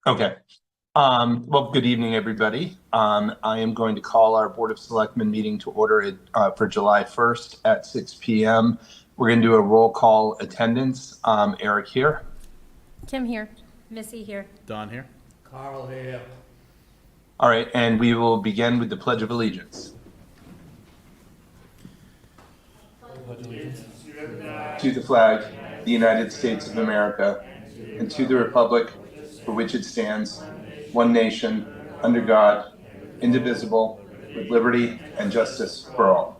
Okay. Well, good evening, everybody. I am going to call our Board of Selectmen meeting to order for July 1st at 6 p.m. We're going to do a roll call attendance. Eric here. Kim here. Missy here. Don here. Carl here. All right, and we will begin with the Pledge of Allegiance. To the flag, the United States of America, and to the republic for which it stands, one nation, under God, indivisible, with liberty and justice for all.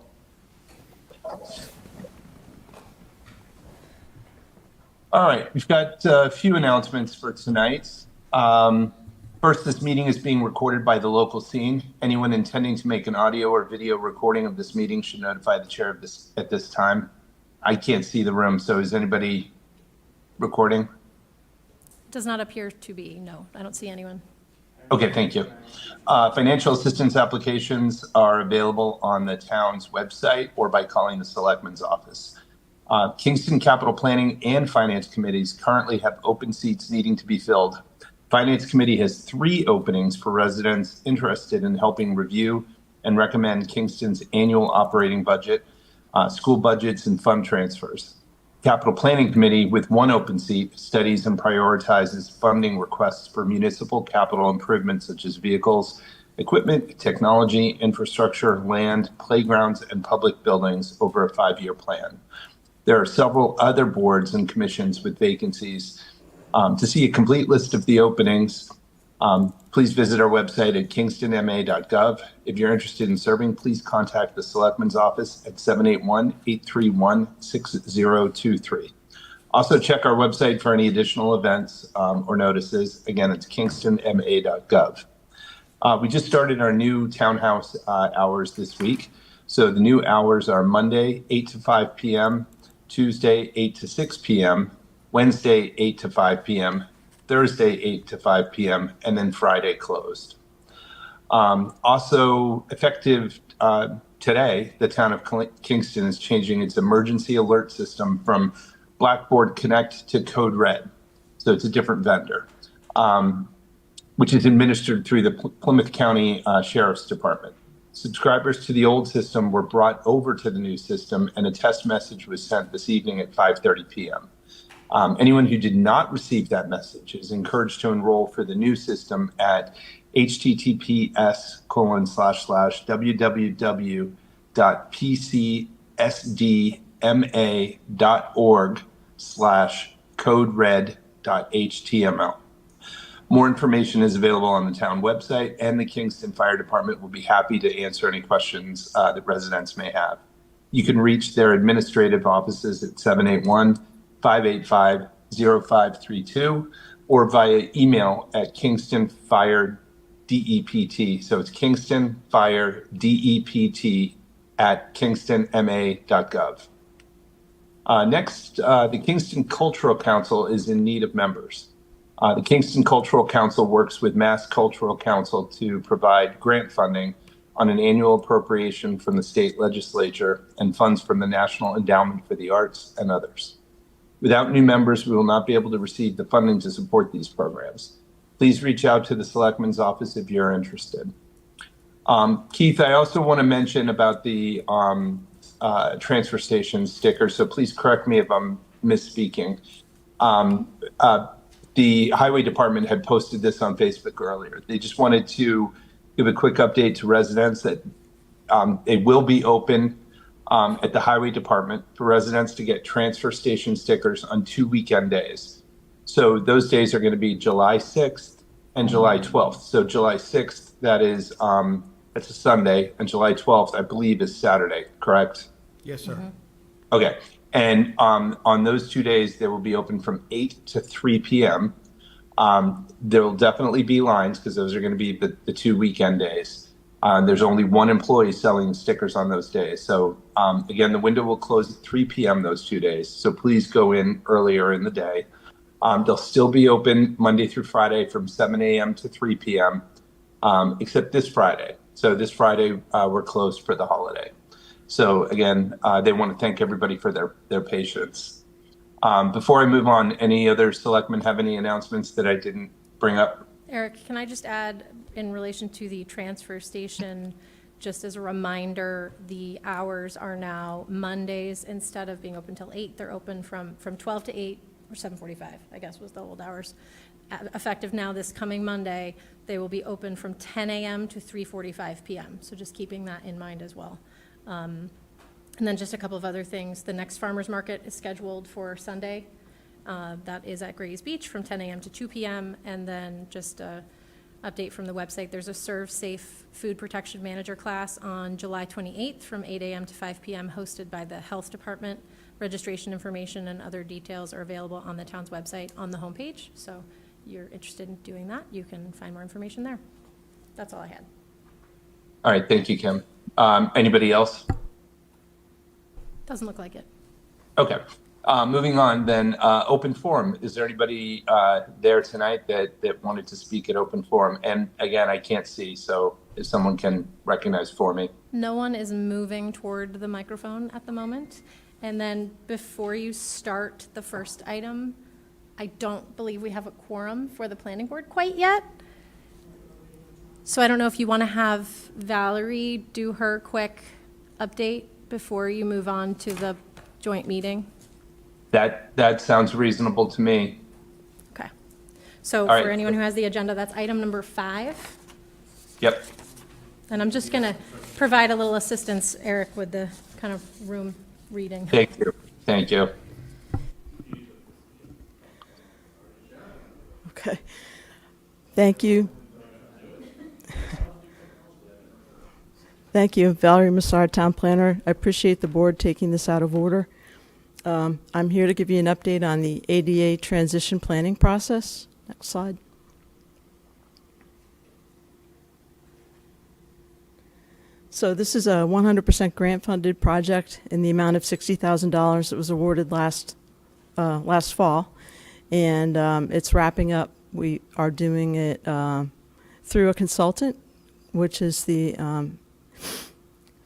All right, we've got a few announcements for tonight. First, this meeting is being recorded by the local scene. Anyone intending to make an audio or video recording of this meeting should notify the chair of this at this time. I can't see the room, so is anybody recording? Does not appear to be. No, I don't see anyone. Okay, thank you. Financial assistance applications are available on the town's website or by calling the Selectmen's office. Kingston Capital Planning and Finance Committees currently have open seats needing to be filled. Finance Committee has 3 openings for residents interested in helping review and recommend Kingston's annual operating budget, school budgets, and fund transfers. Capital Planning Committee, with 1 open seat, studies and prioritizes funding requests for municipal capital improvements such as vehicles, equipment, technology, infrastructure, land, playgrounds, and public buildings over a 5-year plan. There are several other boards and commissions with vacancies. To see a complete list of the openings, please visit our website at kingstonma.gov. If you're interested in serving, please contact the Selectmen's office at 781-831-6023. Also, check our website for any additional events or notices. Again, it's kingstonma.gov. We just started our new townhouse hours this week. So the new hours are Monday, 8 to 5 p.m., Tuesday, 8 to 6 p.m., Wednesday, 8 to 5 p.m., Thursday, 8 to 5 p.m., and then Friday closed. Also, effective today, the town of Kingston is changing its emergency alert system from Blackboard Connect to Code Red. So it's a different vendor, which is administered through the Plymouth County Sheriff's Department. Subscribers to the old system were brought over to the new system, and a test message was sent this evening at 5:30 p.m. Anyone who did not receive that message is encouraged to enroll for the new system at https://www.pcsd.org/codered.html. More information is available on the town website, and the Kingston Fire Department will be happy to answer any questions that residents may have. You can reach their administrative offices at 781-585-0532 or via email at kingstonfiredept. So it's kingstonfiredept@kingstonma.gov. Next, the Kingston Cultural Council is in need of members. The Kingston Cultural Council works with Mass Cultural Council to provide grant funding on an annual appropriation from the state legislature and funds from the National Endowment for the Arts and others. Without new members, we will not be able to receive the funding to support these programs. Please reach out to the Selectmen's office if you're interested. Keith, I also want to mention about the transfer station stickers, so please correct me if I'm misspeaking. The Highway Department had posted this on Facebook earlier. They just wanted to give a quick update to residents that it will be open at the Highway Department for residents to get transfer station stickers on 2 weekend days. So those days are going to be July 6th and July 12th. So July 6th, that's a Sunday, and July 12th, I believe, is Saturday, correct? Yes, sir. Mm-hmm. Okay. And on those 2 days, they will be open from 8 to 3 p.m. There will definitely be lines because those are going to be the 2 weekend days. There's only 1 employee selling stickers on those days. So again, the window will close at 3 p.m. those 2 days. So please go in earlier in the day. They'll still be open Monday through Friday from 7 a.m. to 3 p.m. Except this Friday. So this Friday, we're closed for the holiday. So again, they want to thank everybody for their patience. Before I move on, any other selectmen have any announcements that I didn't bring up Eric, can I just add, in relation to the transfer station, just as a reminder, the hours are now Mondays, instead of being open till 8, they're open from 12 to 8, or 7:45, I guess was the old hours. Effective now this coming Monday, they will be open from 10 a.m. to 3:45 p.m., so just keeping that in mind as well. And then just a couple of other things. The next farmer's market is scheduled for Sunday. That is at Grays Beach from 10 a.m. to 2 p.m. And then just a update from the website, there's a Serve Safe Food Protection Manager class on July 28th from 8 a.m. to 5 p.m. hosted by the Health Department. Registration information and other details are available on the town's website on the homepage. So if you're interested in doing that, you can find more information there. That's all I had. All right, thank you, Kim. Anybody else? Doesn't look like it. Okay. Moving on then, open forum. Is there anybody there tonight that wanted to speak at open forum? And again, I can't see, so if someone can recognize for me. No one is moving toward the microphone at the moment. And then before you start the first item, I don't believe we have a quorum for the planning board quite yet. So I don't know if you want to have Valerie do her quick update before you move on to the joint meeting. That sounds reasonable to me. Okay. So All right. for anyone who has the agenda, that's item number 5. Yep. And I'm just going to provide a little assistance, Eric, with the kind of room reading. Thank you. Thank you. Okay. Thank you. Thank you, Valerie Massard, Town Planner. I appreciate the board taking this out of order. I'm here to give you an update on the ADA transition planning process. Next slide. So this is a 100% grant-funded project in the amount of $60,000 that was awarded last fall, and it's wrapping up. We are doing it through a consultant, which is the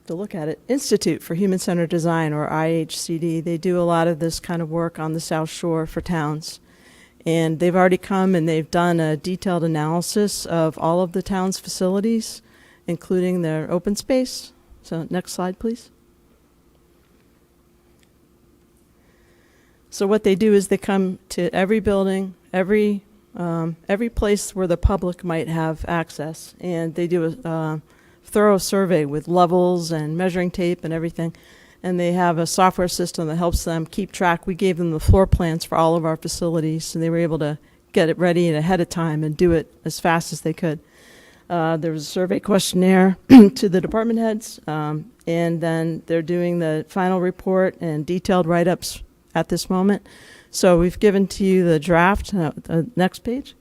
to look at it, Institute for Human-Centered Design, or IHCD. They do a lot of this kind of work on the South Shore for towns. And they've already come and they've done a detailed analysis of all of the town's facilities, including their open space. So next slide, please. So what they do is they come to every building, every place where the public might have access, and they do a thorough survey with levels and measuring tape and everything. And they have a software system that helps them keep track. We gave them the floor plans for all of our facilities, and they were able to get it ready ahead of time and do it as fast as they could. There was a survey questionnaire to the department heads, and then they're doing the final report and detailed write-ups at this moment. So we've given to you the draft. Next page.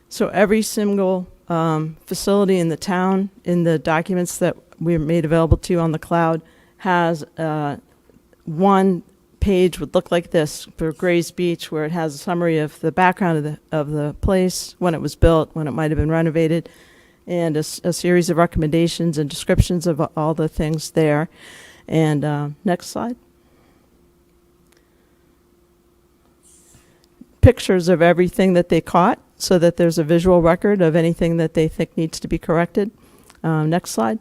So every single facility in the town, in the documents that we made available to you on the cloud, has one page would look like this for Grays Beach, where it has a summary of the background of the place, when it was built, when it might have been renovated, and a series of recommendations and descriptions of all the things there. And next slide. Pictures of everything that they caught, so that there's a visual record of anything that they think needs to be corrected. Next slide.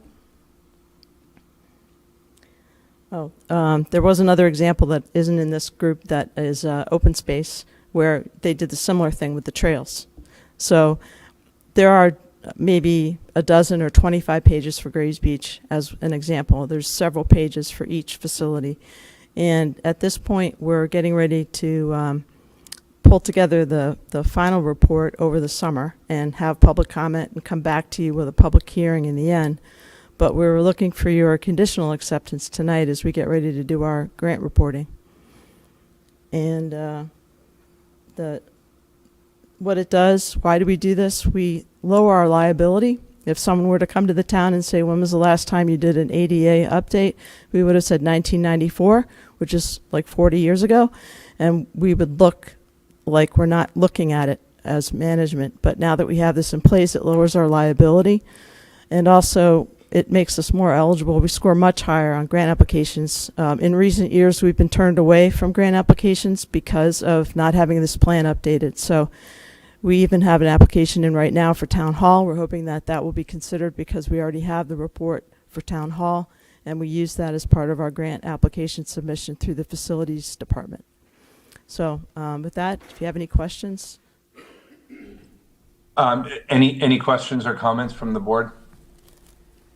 There was another example that isn't in this group that is open space, where they did the similar thing with the trails. So there are maybe a dozen or 25 pages for Grays Beach as an example. There's several pages for each facility. And at this point, we're getting ready to pull together the final report over the summer and have public comment and come back to you with a public hearing in the end. But we're looking for your conditional acceptance tonight as we get ready to do our grant reporting. And what it does, why do we do this? We lower our liability. If someone were to come to the town and say, when was the last time you did an ADA update? We would have said 1994, which is like 40 years ago. And we would look like we're not looking at it as management. But now that we have this in place, it lowers our liability. And also, it makes us more eligible. We score much higher on grant applications. In recent years, we've been turned away from grant applications because of not having this plan updated. So we even have an application in right now for Town Hall. We're hoping that that will be considered because we already have the report for Town Hall, and we use that as part of our grant application submission through the Facilities Department. So with that, if you have any questions. Any questions or comments from the board?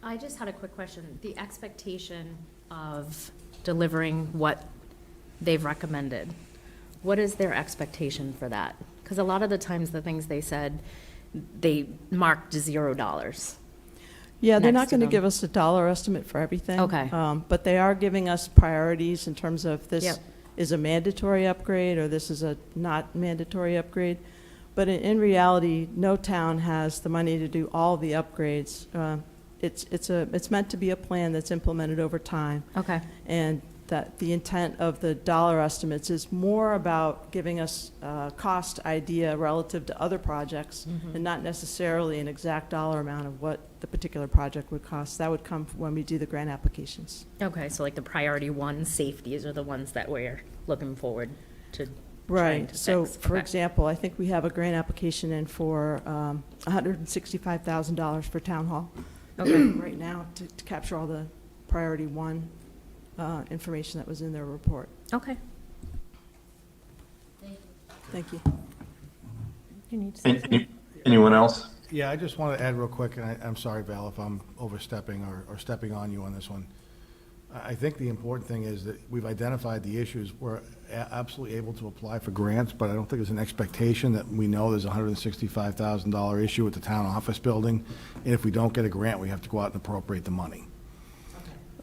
I just had a quick question. The expectation of delivering what they've recommended, what is their expectation for that? Because a lot of the times, the things they said, they marked $0. Yeah, they're Next not to going to them. give us a dollar estimate for everything. Okay. But they are giving us priorities in terms of this Yep. is a mandatory upgrade or this is a not mandatory upgrade. But in reality, no town has the money to do all the upgrades. It's meant to be a plan that's implemented over time. Okay. And that the intent of the dollar estimates is more about giving us a cost idea relative to other projects and not necessarily an exact dollar amount of what the particular project would cost. That would come when we do the grant applications. Okay, so like the priority one safeties are the ones that we're looking forward to trying Right. to So, fix. for Okay. example, I think we have a grant application in for $165,000 for Town Hall right now to capture all the priority one information that was in their report. Okay. Thank you. You need to say something? Anyone else? Yeah, I just want to add real quick, and I'm sorry, Val, if I'm overstepping or stepping on you on this one. I think the important thing is that we've identified the issues. We're absolutely able to apply for grants, but I don't think there's an expectation that we know there's a $165,000 issue with the town office building. And if we don't get a grant, we have to go out and appropriate the money.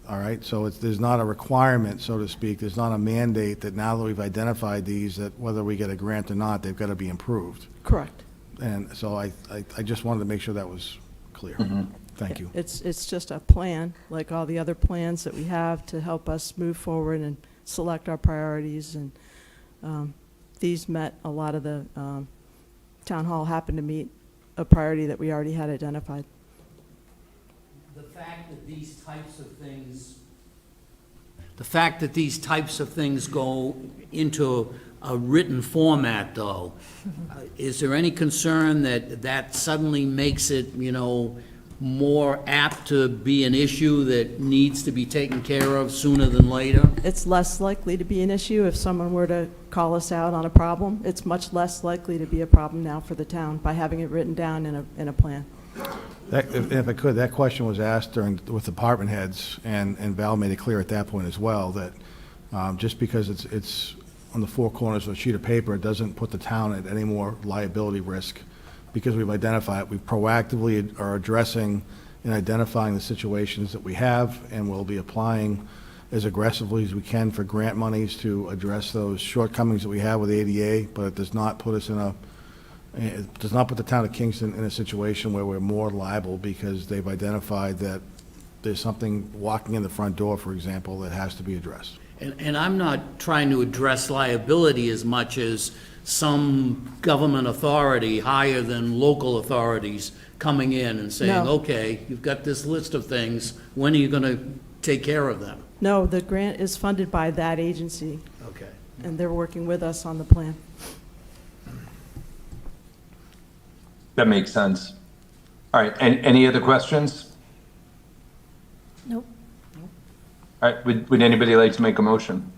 All right, so there's not a requirement, so to speak, there's not a mandate that now that we've identified these, that whether we get a grant or not, they've got to be improved. Correct. And so I just wanted to make sure that was clear. Thank you. It's just a plan, like all the other plans that we have to help us move forward and select our priorities. And these met a lot of the, Town Hall happened to meet a priority that we already had identified. The fact that these types of things go into a written format, though, is there any concern that that suddenly makes it, more apt to be an issue that needs to be taken care of sooner than later? It's less likely to be an issue if someone were to call us out on a problem. It's much less likely to be a problem now for the town by having it written down in a plan. If I could, that question was asked with department heads, and Val made it clear at that point as well, that just because it's on the four corners of a sheet of paper, it doesn't put the town at any more liability risk, because we've identified it. We proactively are addressing and identifying the situations that we have, and we'll be applying as aggressively as we can for grant monies to address those shortcomings that we have with ADA, but it does not put us it does not put the town of Kingston in a situation where we're more liable because they've identified that there's something walking in the front door, for example, that has to be addressed. And I'm not trying to address liability as much as some government authority higher than local authorities coming in and saying, No. okay, you've got this list of things, when are you going to take care of them? No, the grant is funded by that agency, Okay. and they're working with us on the plan. That makes sense. All right, any other questions? Nope. All right, would anybody like to make a motion?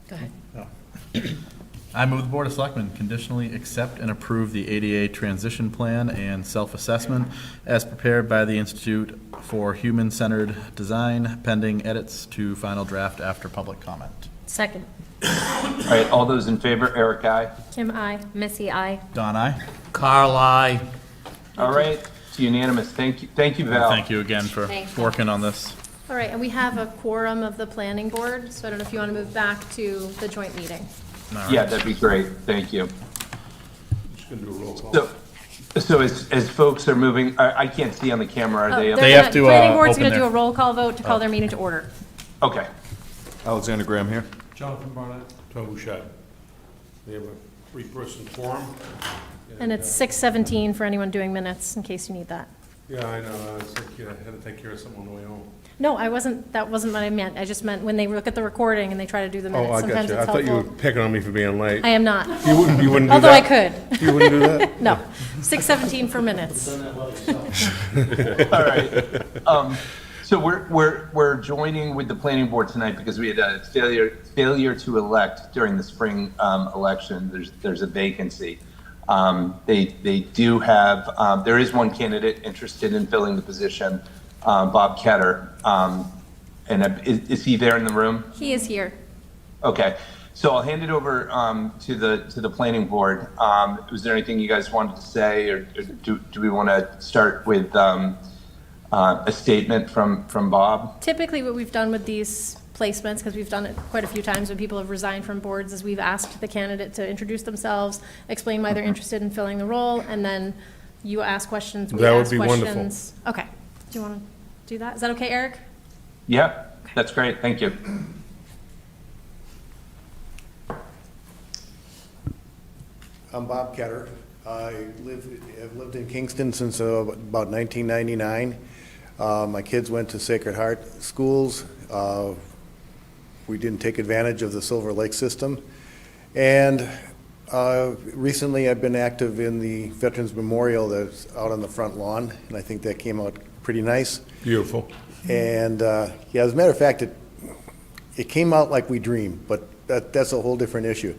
Go ahead. I move the Board of Selectmen conditionally accept and approve the ADA transition plan and self-assessment as prepared by the Institute for Human-Centered Design, pending edits to final draft after public comment. Second. All right, all those in favor, Eric, aye. Kim, I. Missy, I. Don, aye. Carl, I. All right, it's unanimous. Thank you, Val. Thank you again for Thanks. working on this. All right, and we have a quorum of the planning board, so I don't know if you want to move back to the joint meeting. All right. Yeah, that'd be great. Thank you. So as folks are moving, I can't see on the camera, are they? Oh, They they're have gonna- to, Planning board's open going to do their- a roll call vote to call their meeting to order. Okay. Alexander Graham here. Jonathan Barnett. Tom Bouchard. We have a three-person quorum. And it's 6:17 for anyone doing minutes, in case you need that. Yeah, I know, it's like, you had to take care of something on the way home. No, that wasn't what I meant. I just meant when they look at the recording and they try to do the minutes, Oh, I sometimes got you. it's I thought you were helpful. picking on me for being late. I am not, You wouldn't do that? although I could. You wouldn't do that? No, 6:17 for minutes. All right. So we're joining with the planning board tonight because we had a failure to elect during the spring election. There's a vacancy. They do have, there is one candidate interested in filling the position, Bob Ketter. And is he there in the room? He is here. Okay, so I'll hand it over to the planning board. Was there anything you guys wanted to say, or do we want to start with a statement from Bob? Typically, what we've done with these placements, because we've done it quite a few times when people have resigned from boards, is we've asked the candidate to introduce themselves, explain why they're interested in filling the role, and then you ask questions, we That would ask be wonderful. questions. Okay, do you want to do that? Is that okay, Eric? Yeah, that's great, thank you. I'm Bob Ketter. I have lived in Kingston since about 1999. My kids went to Sacred Heart schools. We didn't take advantage of the Silver Lake system. And recently I've been active in the Veterans Memorial that's out on the front lawn, and I think that came out pretty nice. Beautiful. And yeah, as a matter of fact, it came out like we dreamed, but that's a whole different issue.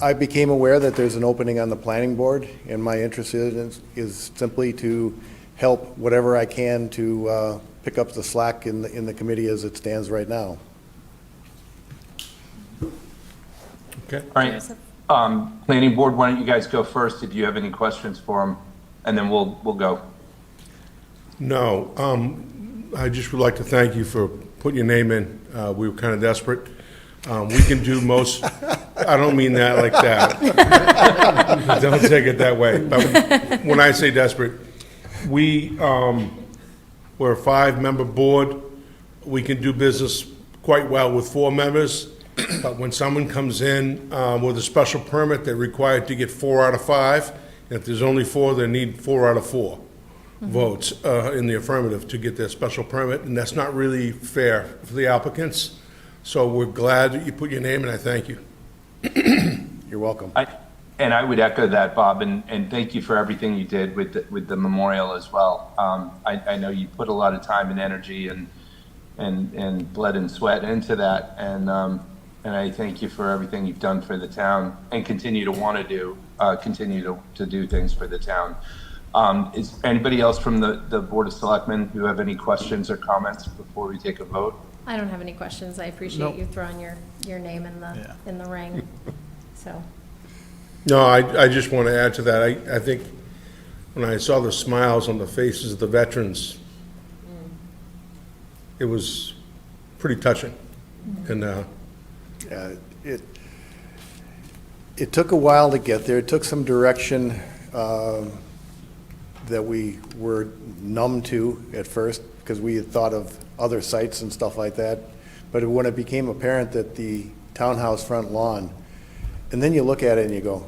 I became aware that there's an opening on the planning board, and my interest is simply to help whatever I can to pick up the slack in the committee as it stands right now. Okay. All right, planning board, why don't you guys go first if you have any questions for him, and then we'll go. No, I just would like to thank you for putting your name in. We were kind of desperate. We can do most, I don't mean that like that. Don't take it that way. But when I say desperate, we're a 5-member board. We can do business quite well with 4 members. But when someone comes in with a special permit, they're required to get 4 out of 5. And if there's only 4, they need 4 out of 4 votes in the affirmative to get their special permit. And that's not really fair for the applicants. So we're glad that you put your name, and I thank you. You're welcome. And I would echo that, Bob, and thank you for everything you did with the memorial as well. I know you put a lot of time and energy and blood and sweat into that, and I thank you for everything you've done for the town and continue to want to do, continue to do things for the town. Is anybody else from the Board of Selectmen who have any questions or comments before we take a vote? I don't have any questions. I appreciate you throwing your name in the ring, so. No, I just want to add to that. I think when I saw the smiles on the faces of the veterans, it was pretty touching. And It took a while to get there. It took some direction that we were numb to at first because we had thought of other sites and stuff like that. But when it became apparent that the townhouse front lawn, and then you look at it and you go,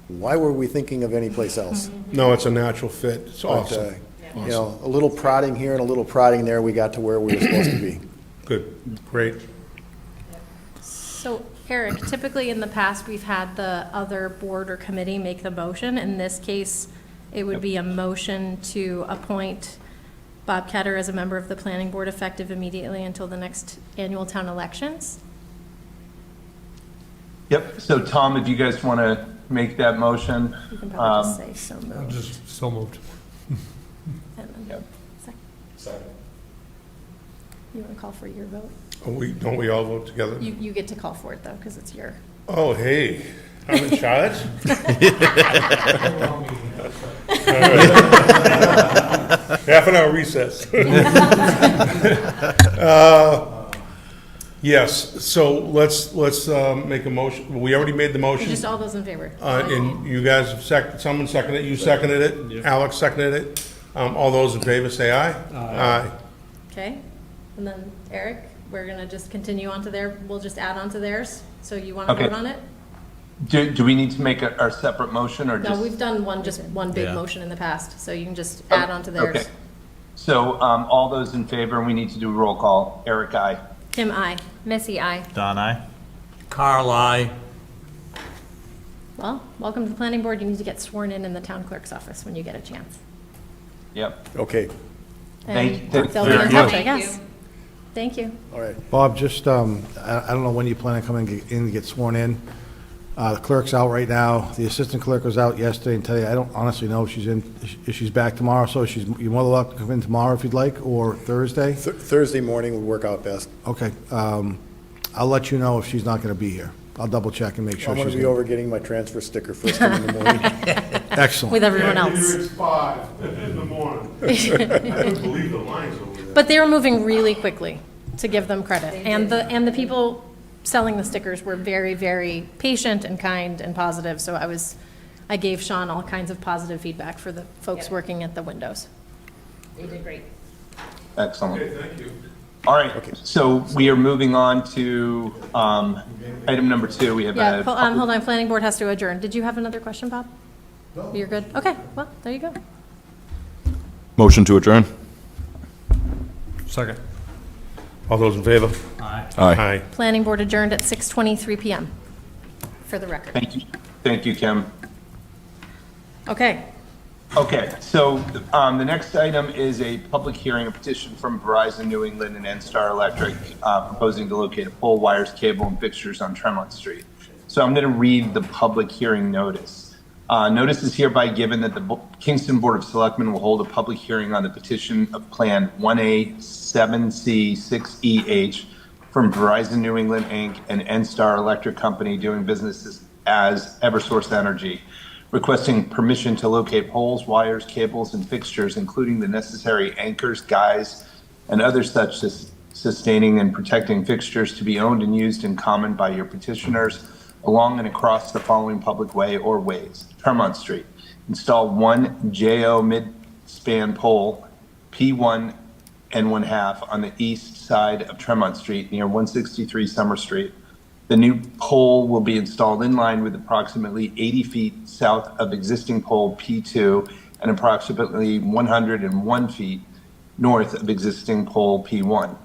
why were we thinking of any place else? no, it's a natural fit. It's But, awesome. you know, a little prodding here and a little prodding there, we got to where we were supposed to be. Good, great. So Eric, typically in the past, we've had the other board or committee make the motion. In this case, it would be a motion to appoint Bob Ketter as a member of the planning board effective immediately until the next annual town elections. Yep, so Tom, if you guys want to make that motion. You can probably just say so moved. Just so moved. And then Yep. second. You want to call for your vote? Don't we all vote together? You get to call for it, though, because it's your. Oh, hey, I'm in charge? Half an hour recess. Yes, so let's make a motion. We already made the motion. Just all those in favor? And you guys, someone seconded it, you seconded it, Alex seconded it. All those in favor say aye. Aye. Okay, and then Eric, we're gonna just continue on to we'll just add on to theirs, so you wanna Okay. vote on it? Do we need to make our separate motion or just? No, we've done one big Yeah. motion in the past, so you can just add on to theirs. Okay. So all those in favor, we need to do a roll call. Eric, aye. Kim, I. Missy, I. Don, aye. Carl, I. Well, welcome to the planning board. You need to get sworn in the town clerk's office when you get a chance. Yep. Okay, Thank And you. they'll be in Very touch, good. I guess. Thank you. all right. Bob, just, I don't know when you plan on coming in to get sworn in. The clerk's out right now. The assistant clerk was out yesterday and today. I don't honestly know if she's back tomorrow, so you're more than welcome to come in tomorrow if you'd like, or Thursday. Thursday morning would work out best. Okay. I'll let you know if she's not going to be here. I'll double check and make sure I'm she's going to be here. over getting my transfer sticker first thing in the morning. Excellent. With everyone else. It's 5 in the morning. I couldn't believe the lines over there. But they were moving really quickly, to give them credit. And the people selling the stickers were very, very patient and kind and positive. So I gave Sean all kinds of positive feedback for the folks working at the windows. They did great. Excellent. Okay, thank you. All right, so we are moving on to item number 2. We have Yeah, a hold on, planning board has to adjourn. Did you have another question, Bob? No. You're good? Okay, well, there you go. Motion to adjourn? Second. All those in favor? Aye. Aye. Planning board adjourned at 6:23 PM, for the record. Thank you, Kim. Okay, Okay, so the next item is a public hearing, a petition from Verizon New England and NStar Electric proposing to locate a pole, wires, cable, and fixtures on Tremont Street. So I'm going to read the public hearing notice. Notice is hereby given that the Kingston Board of Selectmen will hold a public hearing on the petition of Plan 1A 7C 6EH from Verizon New England, Inc. and NStar Electric Company doing business as Eversource Energy, requesting permission to locate poles, wires, cables, and fixtures, including the necessary anchors, guys, and other such sustaining and protecting fixtures to be owned and used in common by your petitioners along and across the following public way or ways. Tremont Street. Install one JO mid-span pole, P1 and 1/2 on the east side of Tremont Street near 163 Summer Street. The new pole will be installed in line with approximately 80 feet south of existing pole P2 and approximately 101 feet north of existing pole P1.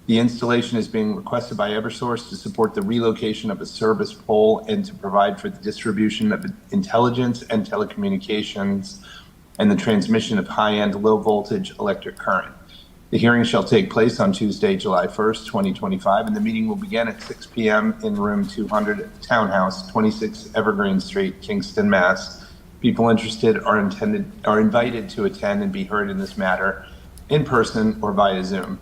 The installation is being requested by Eversource to support the relocation of a service pole and to provide for the distribution of intelligence and telecommunications and the transmission of high-end, low-voltage electric current. The hearing shall take place on Tuesday, July 1st, 2025, and the meeting will begin at 6 p.m. in room 200, Townhouse, 26 Evergreen Street, Kingston, Mass. People interested are invited to attend and be heard in this matter in person or via Zoom.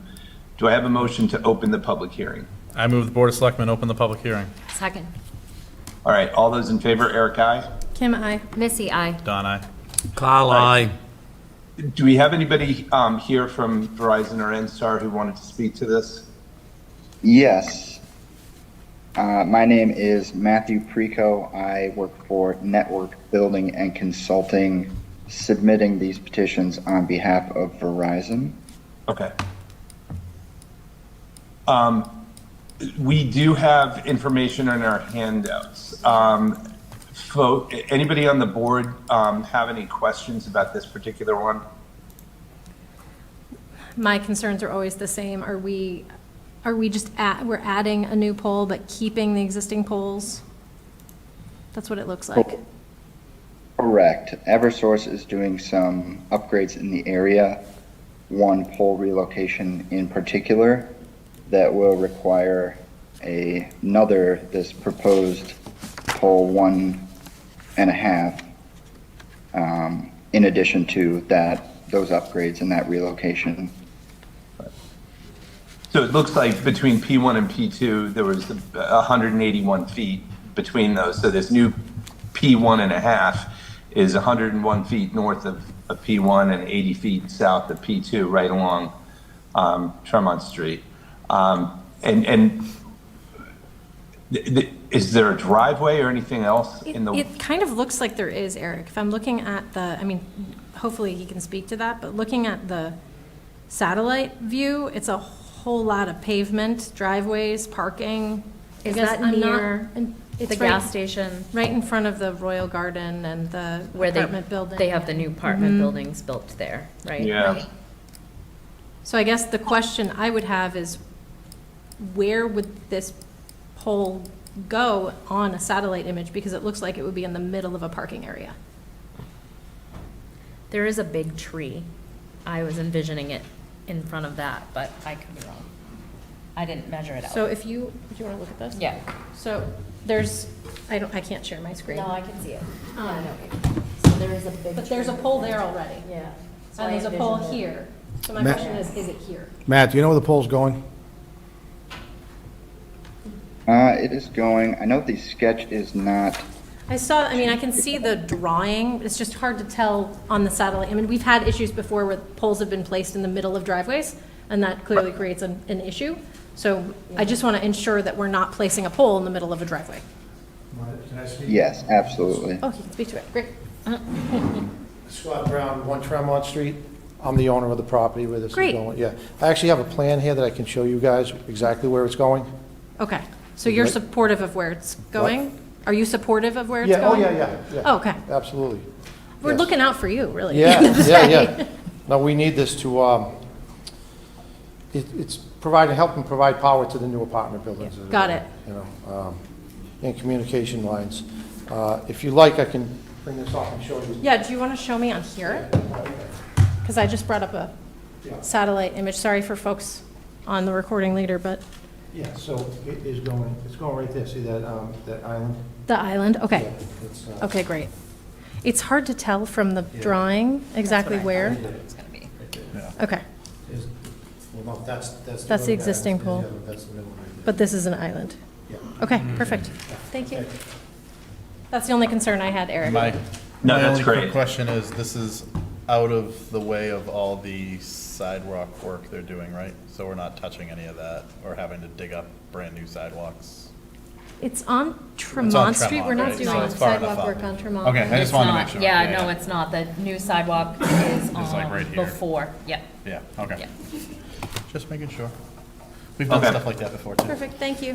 Do I have a motion to open the public hearing? I move the Board of Selectmen open the public hearing. Second. All right, all those in favor, Eric, aye? Kim, I. Missy, I. Don, aye. Carl, I. Do we have anybody here from Verizon or NStar who wanted to speak to this? Yes. My name is Matthew Preco. I work for Network Building and Consulting, submitting these petitions on behalf of Verizon. Okay. We do have information in our handouts. Anybody on the board have any questions about this particular one? My concerns are always the same. Are we just we're adding a new pole but keeping the existing poles? That's what it looks like. Correct. Eversource is doing some upgrades in the area, one pole relocation in particular that will require this proposed pole 1.5, in addition to those upgrades and that relocation. So it looks like between P1 and P2, there was 181 feet between those. So this new P1.5 is 101 feet north of P1 and 80 feet south of P2, right along Tremont Street. Is there a driveway or anything else in the? It kind of looks like there is, Eric. If I'm looking at hopefully he can speak to that, but looking at the satellite view, it's a whole lot of pavement, driveways, parking. Is I guess that I'm not near It's The right- gas station, Right in front of the Royal Garden and the where apartment building. they have the new apartment buildings built there, right? Yeah. Right. So I guess the question I would have is, where would this pole go on a satellite image? Because it looks like it would be in the middle of a parking area. There is a big tree. I was envisioning it in front of that, but I could be wrong. I didn't measure it out. So if you, do you want to look at this? Yeah. So there's, I can't share my screen. No, I can see it. Yeah, I know. So there is a big. But there's a tree. pole there already. Yeah. So And I there's a pole envisioned it. here. So my Matt- question is it here? Matt, do you know where the pole's going? It is going, I know the sketch is not, I saw, I mean, I can see the drawing, it's just hard to tell on the satellite. I mean, we've had issues before where poles have been placed in the middle of driveways, and that clearly creates an issue. So I just want to ensure that we're not placing a pole in the middle of a driveway. yes, absolutely. Oh, you can speak to it, great. Scott Brown, 1 Tremont Street. I'm the owner of the property where this is Great. going. Yeah, I actually have a plan here that I can show you guys exactly where it's going. Okay, so you're supportive of where it's going? Are you supportive of where it's Yeah, oh, going? yeah. Oh, okay. Absolutely. We're Yes. looking out for you, really. Yeah, yeah. No, we need this to, it's providing, helping provide power to the new apartment buildings. Got it. You know, and communication lines. If you like, I can bring this off and show you. Yeah, do you want to show me on here? Because I just brought up a satellite image. Sorry for folks on the recording later, but Yeah, so it is going, it's going right there. See that, that island? the island, okay. Yeah, it's, Okay, great. It's hard to tell from the drawing exactly where. It's gonna be. Okay, is- Well, no, that's the. That's the middle guy. existing Yeah, pole. That's the middle right but this is an island. there. Okay, perfect. Thank you. That's the only concern I had, Eric. My, No, my that's only quick great. question is, this is out of the way of all the sidewalk work they're doing, right? So we're not touching any of that or having to dig up brand-new sidewalks? It's on It's on Tremont Street. Tremont, We're not right? doing So it's far enough sidewalk work up. on Tremont. Okay, I just It's wanted to not- make sure. Yeah, no, it's not. The new sidewalk is like right here. before, yep. Yeah, okay. Yeah. Just making sure. We've done Okay. stuff like that before, too. Perfect, thank you.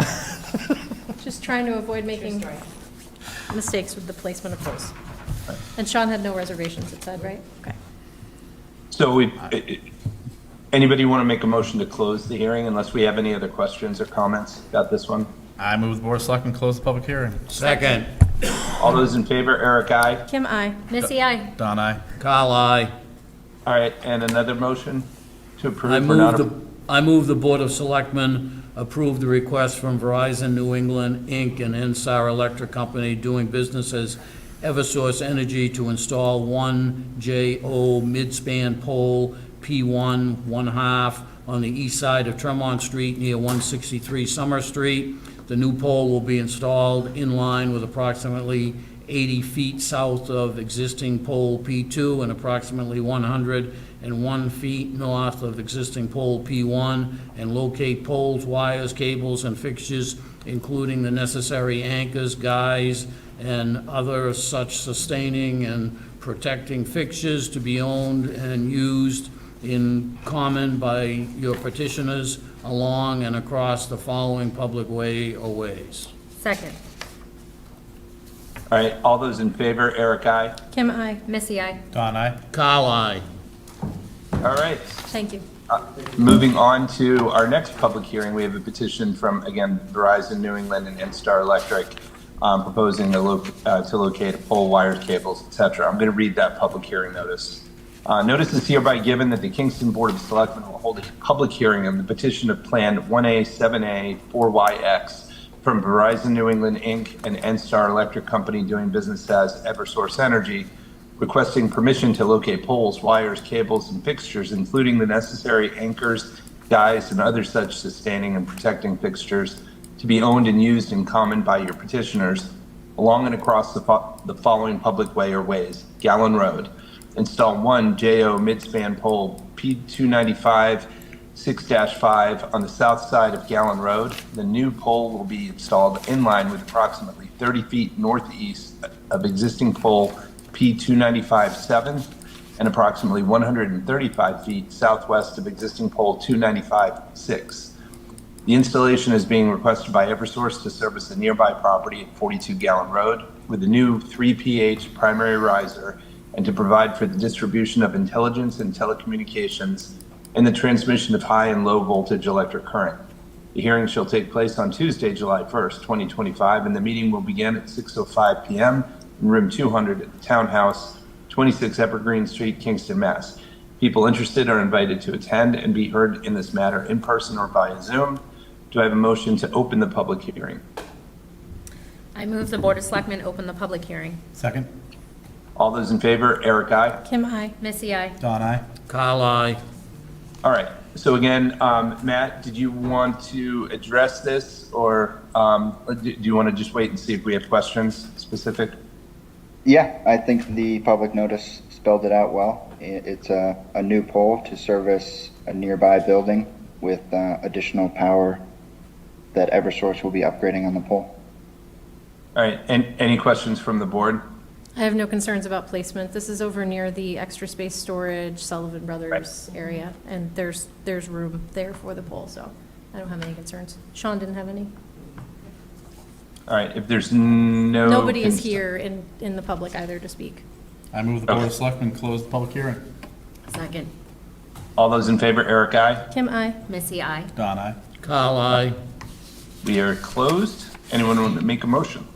Just trying to avoid making mistakes with the placement of poles. And Sean had no reservations, it said, right? Okay. So anybody want to make a motion to close the hearing unless we have any other questions or comments about this one? I move the Board of Selectmen close the public hearing. Second, All those in favor, Eric, aye. Kim, I. Missy, I. Don, aye. Carl, aye. All right, and another motion to approve I or move not? I move the Board of Selectmen approve the request from Verizon New England, Inc. and NSTAR Electric Company doing business as Eversource Energy to install one JO midspan pole P1 1/2 on the east side of Tremont Street near 163 Summer Street. The new pole will be installed in line with approximately 80 feet south of existing pole P2 and approximately 101 feet north of existing pole P1, and locate poles, wires, cables, and fixtures, including the necessary anchors, guys, and other such sustaining and protecting fixtures to be owned and used in common by your petitioners along and across the following public way or ways. Second. All right, all those in favor, Eric, aye. Kim, I. Missy, I. Don, aye. Carl, aye. All right. Thank you. Moving on to our next public hearing, we have a petition from, again, Verizon New England and NSTAR Electric proposing to locate pole, wires, cables, et cetera. I'm going to read that public hearing notice. Notice is hereby given that the Kingston Board of Selectmen will hold a public hearing on the petition of Plan 1A7A4YX from Verizon New England, Inc. and NSTAR Electric Company doing business as Eversource Energy, requesting permission to locate poles, wires, cables, and fixtures, including the necessary anchors, guys, and other such sustaining and protecting fixtures to be owned and used in common by your petitioners along and across the following public way or ways. Gallon Road. Install one JO midspan pole P295 6-5 on the south side of Gallon Road. The new pole will be installed in line with approximately 30 feet northeast of existing pole P295-7 and approximately 135 feet southwest of existing pole 295-6. The installation is being requested by Eversource to service a nearby property at 42 Gallon Road with a new 3 pH primary riser and to provide for the distribution of intelligence and telecommunications and the transmission of high and low voltage electric current. The hearing shall take place on Tuesday, July 1st, 2025, and the meeting will begin at 6:05 p.m. in room 200 at the Townhouse, 26 Evergreen Street, Kingston, Mass. People interested are invited to attend and be heard in this matter in person or via Zoom. Do I have a motion to open the public hearing? I move the Board of Selectmen open the public hearing. Second. All those in favor, Eric, aye. Kim, I. Missy, I. Don, aye. Carl, I. All right, so again, Matt, did you want to address this, or do you want to just wait and see if we have questions specific? Yeah, I think the public notice spelled it out well. It's a new pole to service a nearby building with additional power that Eversource will be upgrading on the pole. All right, and any questions from the board? I have no concerns about placement. This is over near the extra space storage, Sullivan Brothers area, and there's room there for the pole, so I don't have any concerns. Sean didn't have any? All right, if there's no... Nobody is here in the public either to speak. I move the Board of Selectmen close the public hearing. Second. All those in favor, Eric, aye. Kim, I. Missy, I. Don, aye. Carl, I. We are closed. Anyone want to make a motion?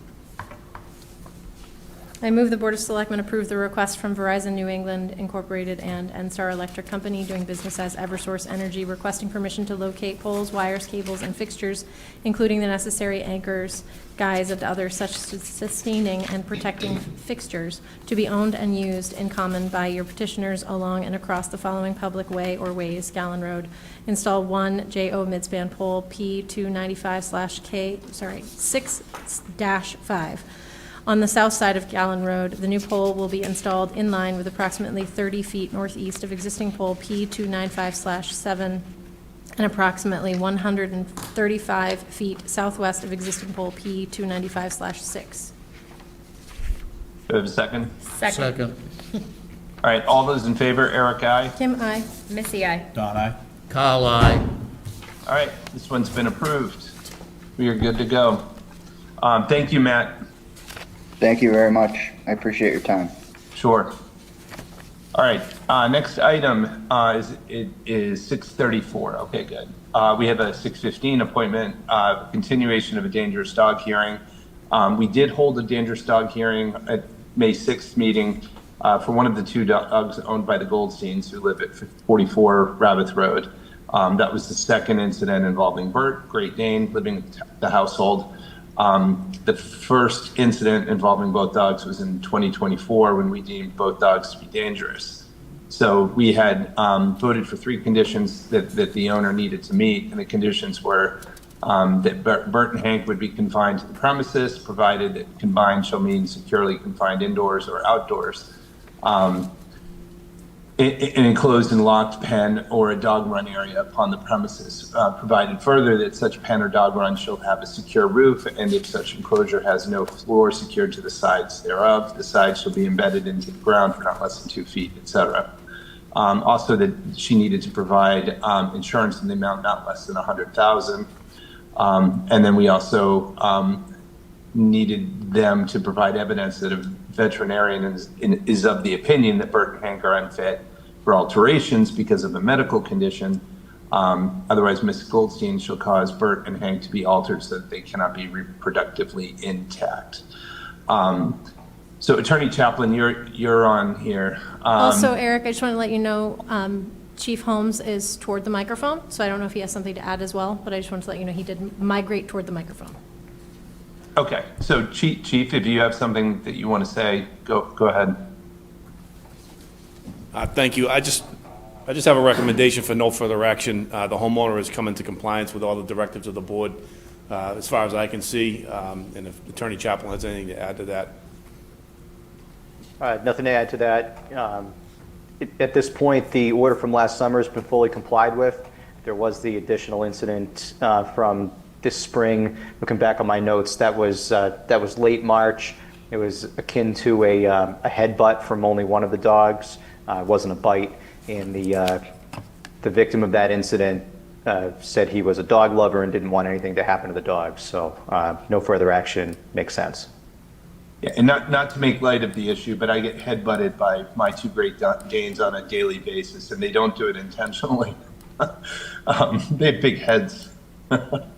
I move the Board of Selectmen approve the request from Verizon New England Incorporated and NSTAR Electric Company doing business as Eversource Energy requesting permission to locate poles, wires, cables, and fixtures, including the necessary anchors, guys, and other such sustaining and protecting fixtures to be owned and used in common by your petitioners along and across the following public way or ways: Gallon Road. Install one JO midspan pole P295/K, 6-5. On the south side of Gallon Road, the new pole will be installed in line with approximately 30 feet northeast of existing pole P295/7 and approximately 135 feet southwest of existing pole P295/6. Do I have a second? Second. All right, all those in favor, Eric, aye. Kim, I. Missy, I. Don, aye. Carl, I. All right, this one's been approved. We are good to go. Thank you, Matt. Thank you very much. I appreciate your time. Sure. All right, next item is 6:34. Okay, good. We have a 6:15 appointment, continuation of a dangerous dog hearing. We did hold a dangerous dog hearing at May 6th meeting for one of the two dogs owned by the Goldsteins who live at 44 Rabbith Road. That was the second incident involving Bert, Great Dane, living in the household. The first incident involving both dogs was in 2024 when we deemed both dogs to be dangerous. So we had voted for 3 conditions that the owner needed to meet, and the conditions were that Bert and Hank would be confined to the premises, provided that confined shall mean securely confined indoors or outdoors, an enclosed and locked pen or a dog run area upon the premises, provided further that such pen or dog run shall have a secure roof, and if such enclosure has no floor secured to the sides thereof, the sides shall be embedded into the ground for not less than 2 feet, etc. Also that she needed to provide insurance in the amount not less than $100,000. And then we also needed them to provide evidence that a veterinarian is of the opinion that Bert and Hank are unfit for alterations because of a medical condition. Otherwise, Ms. Goldstein shall cause Bert and Hank to be altered so that they cannot be reproductively intact. So Attorney Chaplin, you're on here. Also, Eric, I just want to let you know, Chief Holmes is toward the microphone, so I don't know if he has something to add as well, but I just wanted to let you know he did migrate toward the microphone. Okay, so Chief, if you have something that you want to say, go ahead. Thank you. I just have a recommendation for no further action. The homeowner has come into compliance with all the directives of the board, as far as I can see, and if Attorney Chaplin has anything to add to that. Nothing to add to that. At this point, the order from last summer has been fully complied with. There was the additional incident from this spring. Looking back on my notes, that was late March. It was akin to a headbutt from only one of the dogs. It wasn't a bite, and the victim of that incident said he was a dog lover and didn't want anything to happen to the dogs. So no further action makes sense. Yeah, and not to make light of the issue, but I get headbutted by my two Great Danes on a daily basis, and they don't do it intentionally. They have big heads. All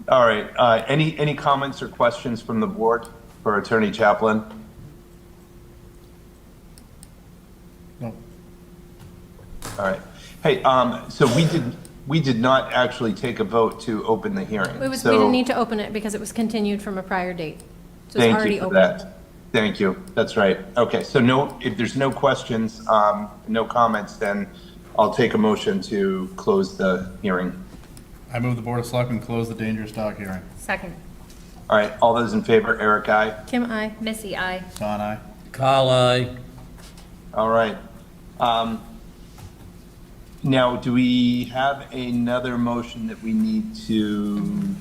right. Any comments or questions from the board for Attorney Chaplin? No. All right. Hey, so we did not actually take a vote to open the hearing. We So didn't need to open it because it was continued from a prior date. So it's thank already you for open. that. Thank you. That's right. Okay. So if there's no questions, no comments, then I'll take a motion to close the hearing. I move the Board of Selectmen close the dangerous dog hearing. Second. All right. All those in favor, Eric, aye. Kim, I. Missy, aye. Don, aye. Carl, aye. All right. Now, do we have another motion that we need to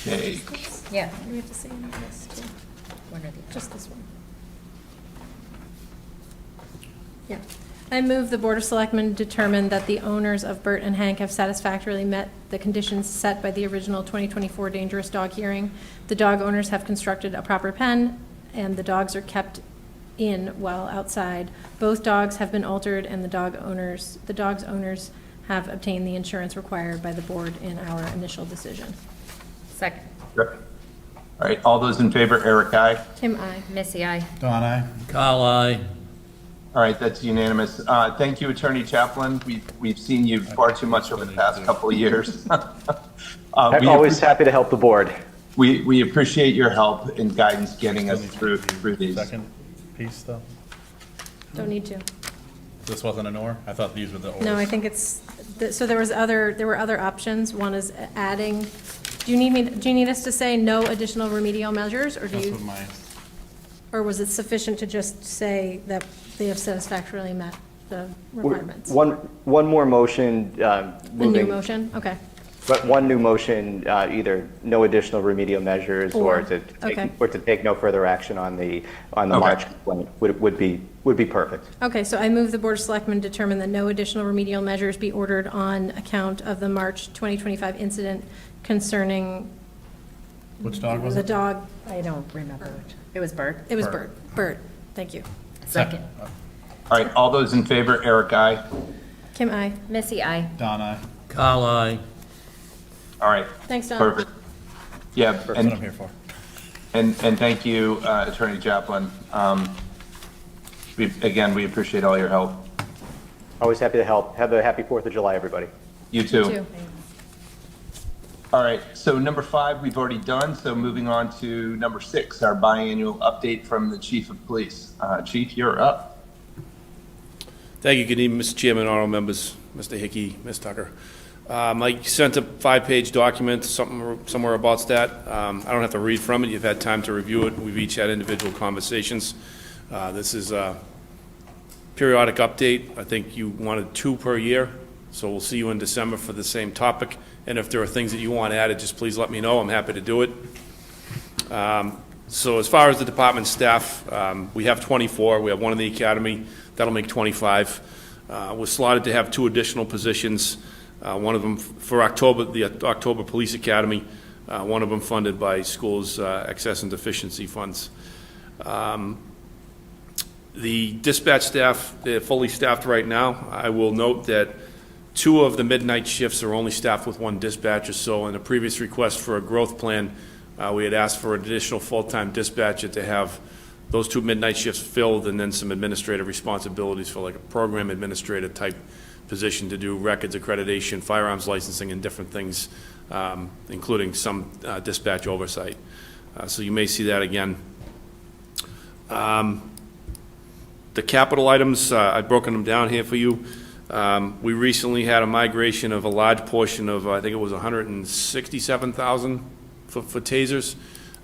take? Yeah. Do we have to say any of this too? One or the other. Just this one. Yeah. I move the Board of Selectmen determine that the owners of Bert and Hank have satisfactorily met the conditions set by the original 2024 dangerous dog hearing. The dog owners have constructed a proper pen, and the dogs are kept in while outside. Both dogs have been altered, and the dog's owners have obtained the insurance required by the board in our initial decision. Second. All right. All those in favor, Eric, aye. Kim, I. Missy, aye. Don, aye. Carl, aye. All right, that's unanimous. Thank you, Attorney Chaplin. We've seen you far too much over the past couple of years. I'm always happy to help the board. We appreciate your help and guidance getting us through these. Second piece, though? Don't need to. This wasn't an or? I thought these were the ors. No, I think it's, so there were other options. One is adding, do you need us to say no additional remedial measures, or do That's you, what my, or was it sufficient to just say that they have satisfactorily met the requirements? One more motion. A new moving- motion? Okay. But one new motion, either no additional remedial measures Or- or to okay. take no further action on the March complaint would be perfect. Okay, so I move the Board of Selectmen determine that no additional remedial measures be ordered on account of the March 2025 incident concerning which dog was the it? dog. I don't remember which. It was Bert. It was Bert. Bert. Thank you. Second. All right, all those in favor, Eric, aye. Kim, I. Missy, aye. Don, aye. Carl, aye. All right. Thanks, Don. Perfect. Yeah, That's what I'm here for. and thank you, Attorney Chaplin. We appreciate all your help. Always happy to help. Have a happy 4th of July, everybody. You too. Two. All right, so number 5, we've already done, so moving on to number 6, our biannual update from the Chief of Police. Chief, you're up. Thank you. Good evening, Mr. Chairman, honorable members, Mr. Hickey, Ms. Tucker. I sent a 5-page document, somewhere about that. I don't have to read from it. You've had time to review it. We've each had individual conversations. This is a periodic update. I think you wanted 2 per year, so we'll see you in December for the same topic. And if there are things that you want added, just please let me know. I'm happy to do it. So as far as the department staff, we have 24. We have one in the academy. That'll make 25. We're slotted to have 2 additional positions. One of them for October, the October Police Academy, one of them funded by schools' excess and deficiency funds. The dispatch staff, they're fully staffed right now. I will note that 2 of the midnight shifts are only staffed with 1 dispatcher, so in a previous request for a growth plan, we had asked for an additional full-time dispatcher to have those 2 midnight shifts filled, and then some administrative responsibilities for like a program administrator type position to do records accreditation, firearms licensing, and different things, including some dispatch oversight. So you may see that again. The capital items, I've broken them down here for you. We recently had a migration of a large portion of, I think it was 167,000 for tasers.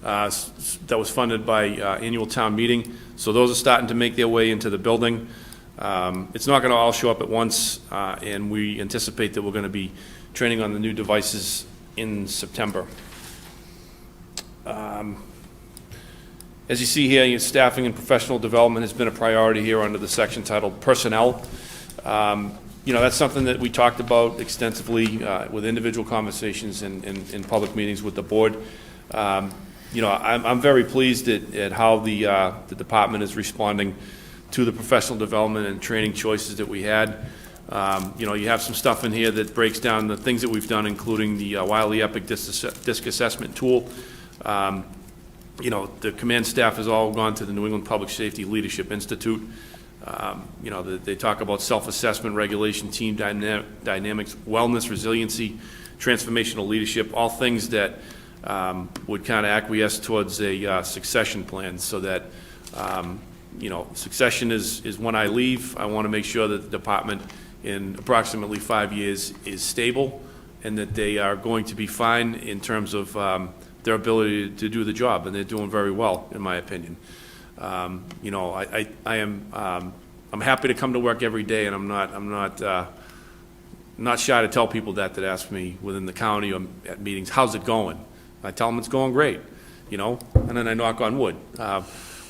That was funded by annual town meeting. So those are starting to make their way into the building. It's not going to all show up at once, and we anticipate that we're going to be training on the new devices in September. As you see here, staffing and professional development has been a priority here under the section titled Personnel. That's something that we talked about extensively with individual conversations and in public meetings with the board. I'm very pleased at how the department is responding to the professional development and training choices that we had. You have some stuff in here that breaks down the things that we've done, including the Wiley Epic disc assessment tool. The command staff has all gone to the New England Public Safety Leadership Institute. They talk about self-assessment, regulation, team dynamics, wellness, resiliency, transformational leadership, all things that would kind of acquiesce towards a succession plan, so that succession is when I leave. I want to make sure that the department in approximately 5 years is stable, and that they are going to be fine in terms of their ability to do the job, and they're doing very well, in my opinion. I'm happy to come to work every day, and I'm not shy to tell people that ask me within the county or at meetings, how's it going? I tell them it's going great, and then I knock on wood.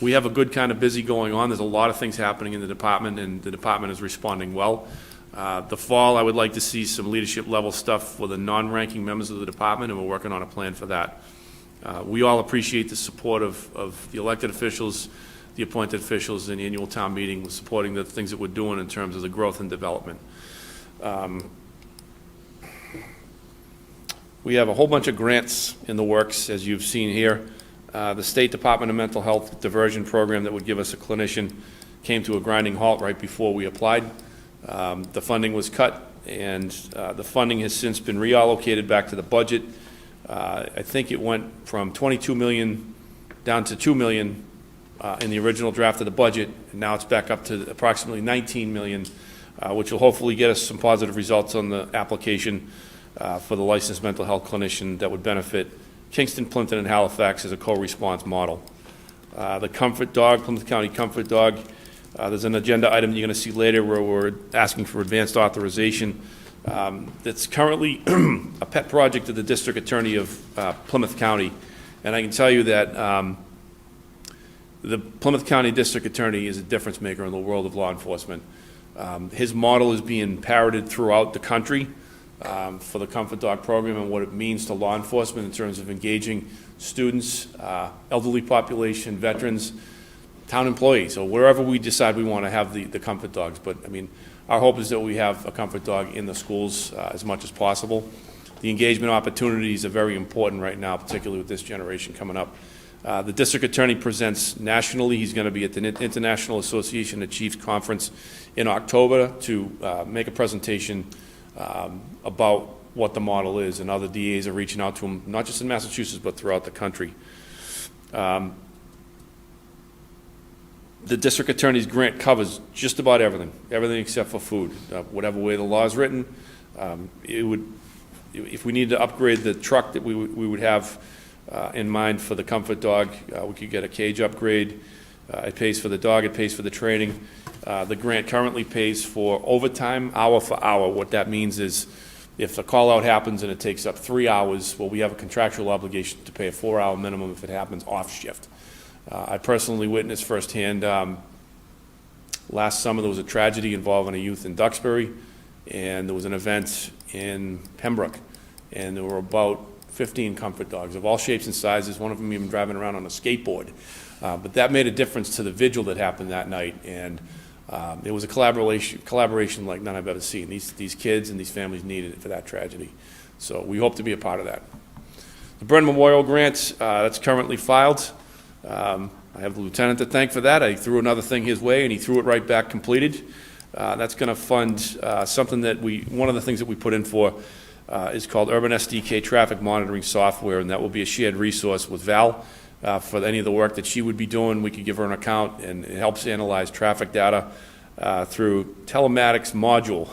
We have a good kind of busy going on. There's a lot of things happening in the department, and the department is responding well. The fall, I would like to see some leadership level stuff for the non-ranking members of the department, and we're working on a plan for that. We all appreciate the support of the elected officials, the appointed officials in the annual town meeting, supporting the things that we're doing in terms of the growth and development. We have a whole bunch of grants in the works, as you've seen here. The State Department of Mental Health diversion program that would give us a clinician came to a grinding halt right before we applied. The funding was cut, and the funding has since been reallocated back to the budget. I think it went from $22 million down to $2 million in the original draft of the budget, and now it's back up to approximately $19 million, which will hopefully get us some positive results on the application for the licensed mental health clinician that would benefit Kingston, Plimpton, and Halifax as a co-response model. The Comfort Dog, Plymouth County Comfort Dog, there's an agenda item you're going to see later where we're asking for advanced authorization. That's currently a pet project of the District Attorney of Plymouth County, and I can tell you that the Plymouth County District Attorney is a difference maker in the world of law enforcement. His model is being parroted throughout the country for the Comfort Dog program and what it means to law enforcement in terms of engaging students, elderly population, veterans, town employees, or wherever we decide we want to have the Comfort Dogs. But I mean, our hope is that we have a Comfort Dog in the schools as much as possible. The engagement opportunities are very important right now, particularly with this generation coming up. The District Attorney presents nationally. He's going to be at the International Association of Chiefs Conference in October to make a presentation about what the model is, and other DAs are reaching out to him, not just in Massachusetts, but throughout the country. The District Attorney's grant covers just about everything except for food. Whatever way the law is written, if we need to upgrade the truck that we would have in mind for the Comfort Dog, we could get a cage upgrade. It pays for the dog, it pays for the training. The grant currently pays for overtime, hour for hour. What that means is if a call out happens and it takes up 3 hours, well, we have a contractual obligation to pay a 4-hour minimum if it happens off shift. I personally witnessed firsthand, last summer there was a tragedy involving a youth in Duxbury, and there was an event in Pembroke, and there were about 15 Comfort Dogs of all shapes and sizes, one of them even driving around on a skateboard. But that made a difference to the vigil that happened that night, and it was a collaboration like none I've ever seen. These kids and these families needed it for that tragedy. So we hope to be a part of that. The Byrne Memorial Grant, that's currently filed. I have the lieutenant to thank for that. I threw another thing his way, and he threw it right back completed. That's going to fund something that one of the things that we put in for is called Urban SDK Traffic Monitoring Software, and that will be a shared resource with Val for any of the work that she would be doing. We could give her an account, and it helps analyze traffic data through telematics module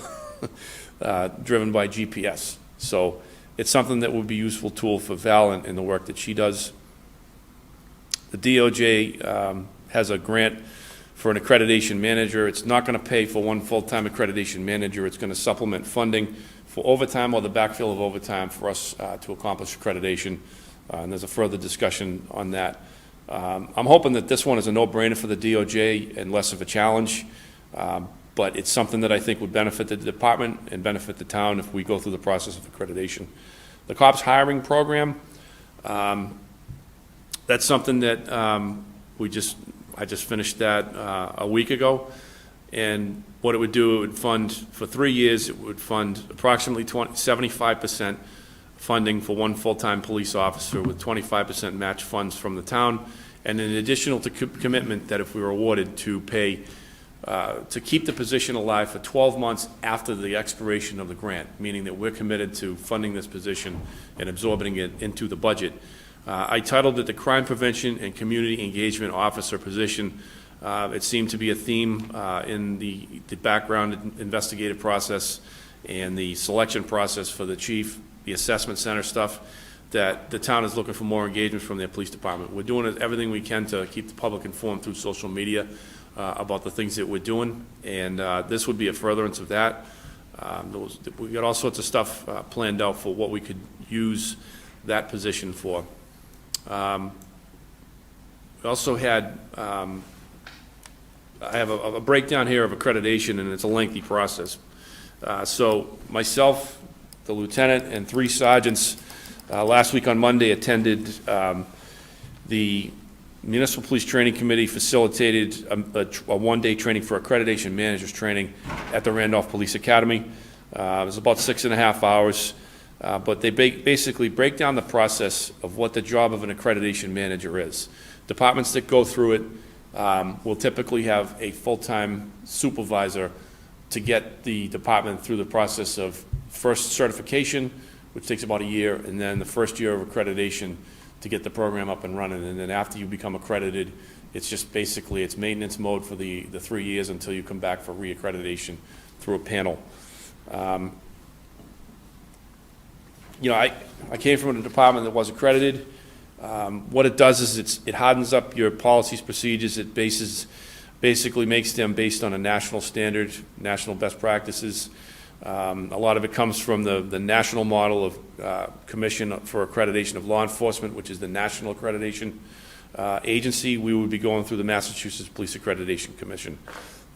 driven by GPS. So it's something that would be a useful tool for Val in the work that she does. The DOJ has a grant for an accreditation manager. It's not going to pay for one full-time accreditation manager. It's going to supplement funding for overtime or the backfill of overtime for us to accomplish accreditation. And there's a further discussion on that. I'm hoping that this one is a no-brainer for the DOJ and less of a challenge. but it's something that I think would benefit the department and benefit the town if we go through the process of accreditation. The cops hiring program, that's something that I just finished that a week ago. And what it would do, it would fund, for 3 years, it would fund approximately 75% funding for one full-time police officer with 25% match funds from the town, and an additional commitment that if we were awarded to pay, to keep the position alive for 12 months after the expiration of the grant, meaning that we're committed to funding this position and absorbing it into the budget. I titled it the Crime Prevention and Community Engagement Officer position. It seemed to be a theme in the background investigative process and the selection process for the chief, the assessment center stuff, that the town is looking for more engagement from their police department. We're doing everything we can to keep the public informed through social media about the things that we're doing, and this would be a furtherance of that. We got all sorts of stuff planned out for what we could use that position for. We also had, I have a breakdown here of accreditation, and it's a lengthy process. So myself, the lieutenant, and 3 sergeants last week on Monday attended the Municipal Police Training Committee facilitated a one-day training for accreditation managers training at the Randolph Police Academy. It was about 6.5 hours, but they basically break down the process of what the job of an accreditation manager is. Departments that go through it will typically have a full-time supervisor to get the department through the process of first certification, which takes about a year, and then the first year of accreditation to get the program up and running. And then after you become accredited, it's just basically, it's maintenance mode for the 3 years until you come back for reaccreditation through a panel. You know, I came from a department that was accredited. What it does is it hardens up your policies, procedures. It basically makes them based on a national standard, national best practices. A lot of it comes from the national model of Commission for Accreditation of Law Enforcement, which is the National Accreditation Agency. We would be going through the Massachusetts Police Accreditation Commission.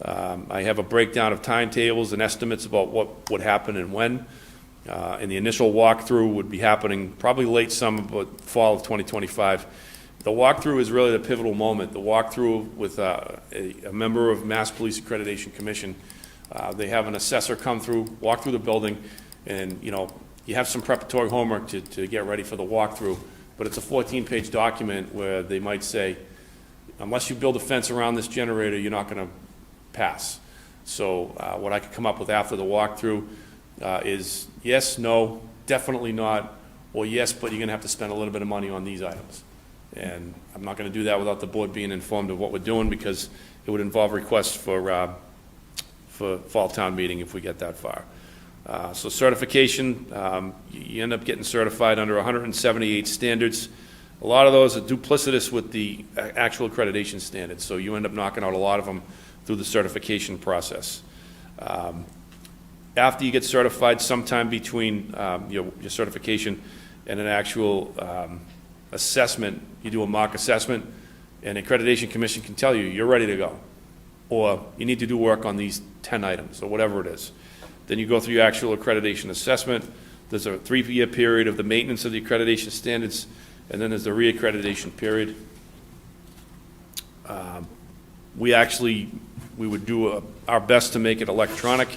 I have a breakdown of timetables and estimates about what would happen and when. And the initial walkthrough would be happening probably late summer, but fall of 2025. The walkthrough is really the pivotal moment. The walkthrough with a member of Mass Police Accreditation Commission. They have an assessor come through, walk through the building, and you have some preparatory homework to get ready for the walkthrough. But it's a 14-page document where they might say, unless you build a fence around this generator, you're not going to pass. So what I could come up with after the walkthrough is yes, no, definitely not, or yes, but you're going to have to spend a little bit of money on these items. And I'm not going to do that without the board being informed of what we're doing, because it would involve requests for fall town meeting if we get that far. So certification, you end up getting certified under 178 standards. A lot of those are duplicitous with the actual accreditation standards, so you end up knocking out a lot of them through the certification process. After you get certified, sometime between your certification and an actual assessment, you do a mock assessment, and the Accreditation Commission can tell you you're ready to go, or you need to do work on these 10 items, or whatever it is. Then you go through your actual accreditation assessment. There's a 3-year period of the maintenance of the accreditation standards, and then there's the reaccreditation period. We would do our best to make it electronic,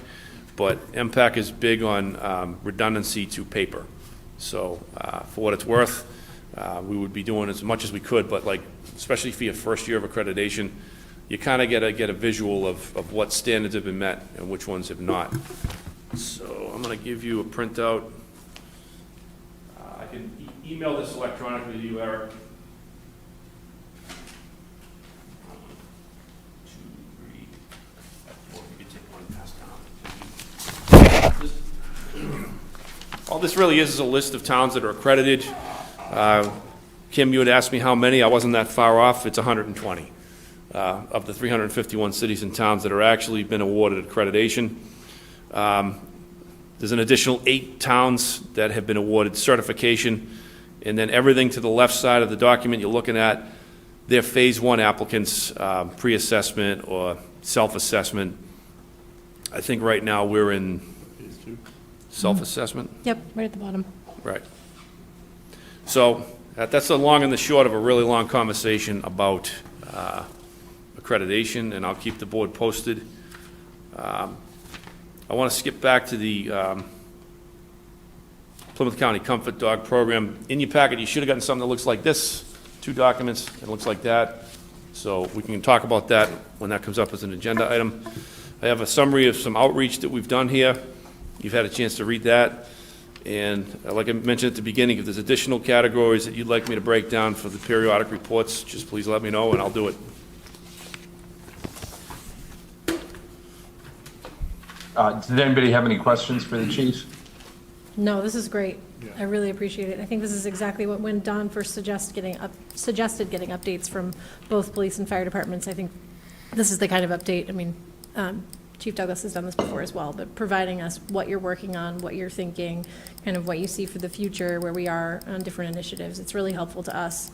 but MPAC is big on redundancy to paper. So for what it's worth, we would be doing as much as we could, but especially for your first year of accreditation, you kind of get a visual of what standards have been met and which ones have not. So I'm going to give you a printout. I can email this electronically to you, Eric. 1, 2, 3, 4. You can take one pass down. All this really is a list of towns that are accredited. Kim, you had asked me how many. I wasn't that far off. It's 120 of the 351 cities and towns that are actually been awarded accreditation. There's an additional 8 towns that have been awarded certification, and then everything to the left side of the document you're looking at, they're phase 1 applicants, pre-assessment or self-assessment. I think right now we're in self-assessment. Yep, right at the bottom. Right. So that's the long and the short of a really long conversation about accreditation, and I'll keep the board posted. I want to skip back to the Plymouth County Comfort Dog Program. In your packet, you should have gotten something that looks like this, 2 documents, it looks like that. So we can talk about that when that comes up as an agenda item. I have a summary of some outreach that we've done here. You've had a chance to read that. And like I mentioned at the beginning, if there's additional categories that you'd like me to break down for the periodic reports, just please let me know and I'll do it. Does anybody have any questions for the chief? No, this is great. I really appreciate it. I think this is exactly what, when Don first suggested getting updates from both police and fire departments, I think this is the kind of update, I mean, Chief Douglas has done this before as well, but providing us what you're working on, what you're thinking, kind of what you see for the future, where we are on different initiatives. It's really helpful to us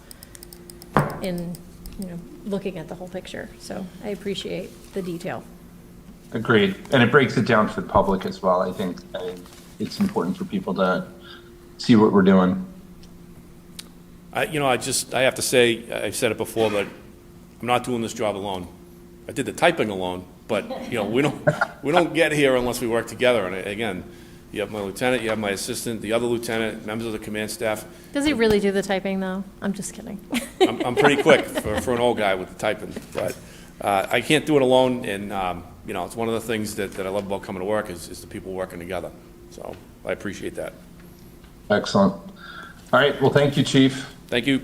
in, looking at the whole picture. So I appreciate the detail. Agreed. And it breaks it down for the public as well. I think it's important for people to see what we're doing. I have to say, I've said it before, but I'm not doing this job alone. I did the typing alone, but, we don't get here unless we work together. And again, you have my lieutenant, you have my assistant, the other lieutenant, members of the command staff. Does he really do the typing, though? I'm just kidding. I'm pretty quick for an old guy with the typing, but I can't do it alone. And, it's one of the things that I love about coming to work is the people working together. So I appreciate that. Excellent. All right. Well, thank you, Chief. Thank you.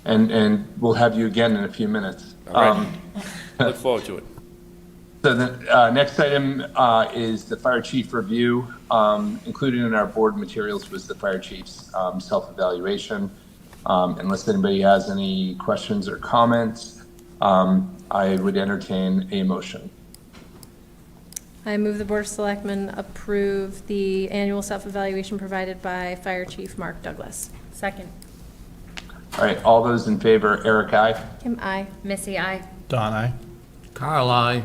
And we'll have you again in a few minutes. All right. Look forward to it. So the next item is the fire chief review. Included in our board materials was the fire chief's self-evaluation. Unless anybody has any questions or comments, I would entertain a motion. I move the Board of Selectmen approve the annual self-evaluation provided by Fire Chief Mark Douglas. Second. All right, all those in favor, Eric, aye. Kim, aye. Missy, aye. Don, aye. Carl, I.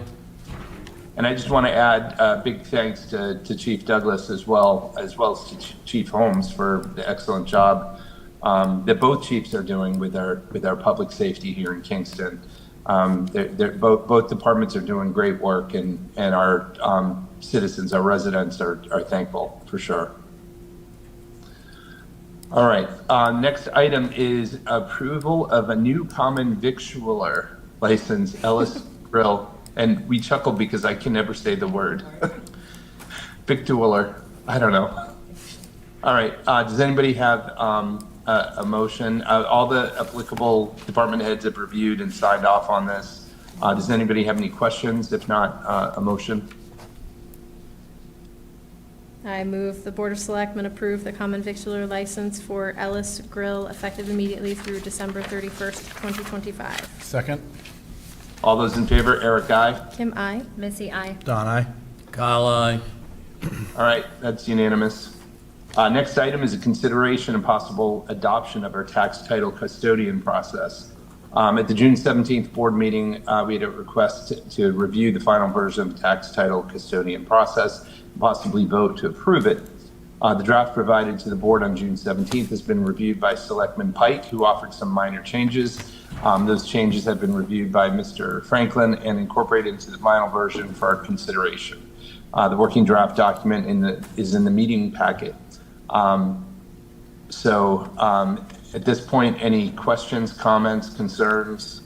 And I just want to add big thanks to Chief Douglas as well as to Chief Holmes for the excellent job that both chiefs are doing with our public safety here in Kingston. Both departments are doing great work, and our citizens, our residents are thankful for sure. All right, next item is approval of a new common victualler license, Ellis Grill. And we chuckle because I can never say the word. Victualler, I don't know. All right, does anybody have a motion? All the applicable department heads have reviewed and signed off on this. Does anybody have any questions? If not, a motion? I move the Board of Selectmen approve the common victualler license for Ellis Grill effective immediately through December 31st, 2025. Second. All those in favor, Eric, aye. Kim, aye. Missy, aye. Don, aye. Carl, I. All right, that's unanimous. Next item is a consideration and possible adoption of our tax title custodian process. At the June 17th board meeting, we had a request to review the final version of the tax title custodian process and possibly vote to approve it. The draft provided to the board on June 17th has been reviewed by Selectman Pike, who offered some minor changes. Those changes have been reviewed by Mr. Franklin and incorporated into the final version for our consideration. The working draft document is in the meeting packet. At this point, any questions, comments, concerns?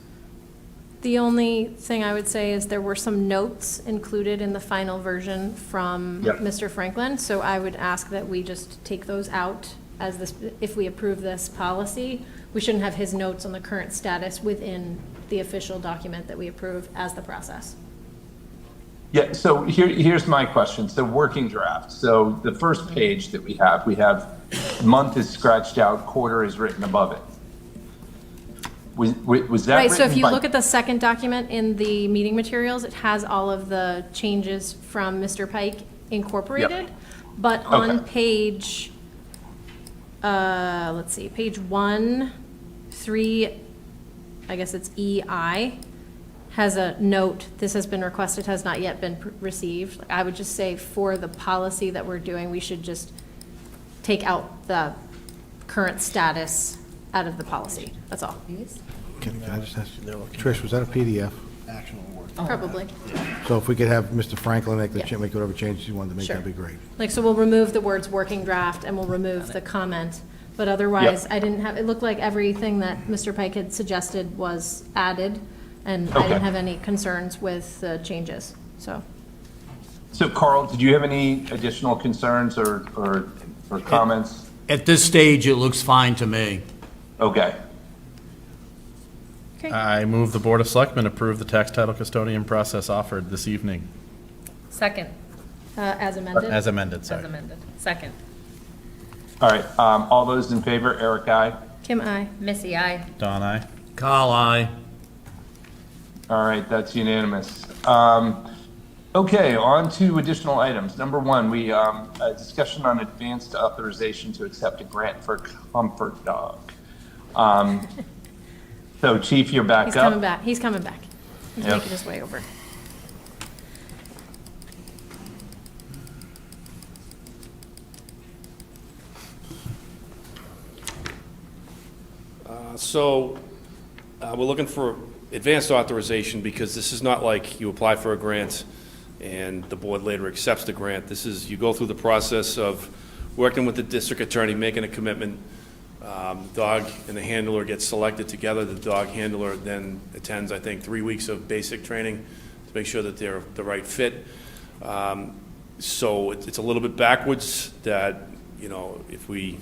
The only thing I would say is there were some notes included in the final version from Mr. Franklin, so I would ask that we just take those out as this, if we approve this policy. We shouldn't have his notes on the current status within the official document that we approve as the process. Yeah, so here's my question. So working draft. So the first page that we have month is scratched out, quarter is written above it. Was that right? So if you by... look at the second document in the meeting materials, it has all of the changes from Mr. Pike incorporated. Yep. But on page, let's see, page 1, 3, I guess it's EI. has a note, this has been requested, has not yet been received. I would just say for the policy that we're doing, we should just take out the current status out of the policy. That's all. Can I just ask, Trish, was that a PDF? Probably. So if we could have Mr. Franklin make Yeah. make whatever changes you wanted to make, Sure. that'd be great. Like, so we'll remove the words working draft and we'll remove the comment. But otherwise, I didn't have, it looked like everything that Mr. Pike had suggested was added. And I didn't Okay. have any concerns with the changes, so. So Carl, did you have any additional concerns or comments? At this stage, it looks fine to me. Okay. I move the Board of Selectmen approve the tax title custodian process offered this evening. Second. As amended? As amended, sorry. As amended. Second. All right, all those in favor, Eric, aye. Kim, I. Missy, aye. Don, aye. Carl, aye. All right, that's unanimous. Okay, on to additional items. Number one, we, a discussion on advanced authorization to accept a grant for Comfort Dog. So Chief, you're back up. He's coming back. He's coming back. He's Yep. making his way over. We're looking for advanced authorization because this is not like you apply for a grant and the board later accepts the grant. This is, you go through the process of working with the district attorney, making a commitment. The dog and the handler get selected together. The dog handler then attends, I think, 3 weeks of basic training to make sure that they're the right fit. So it's a little bit backwards that, if we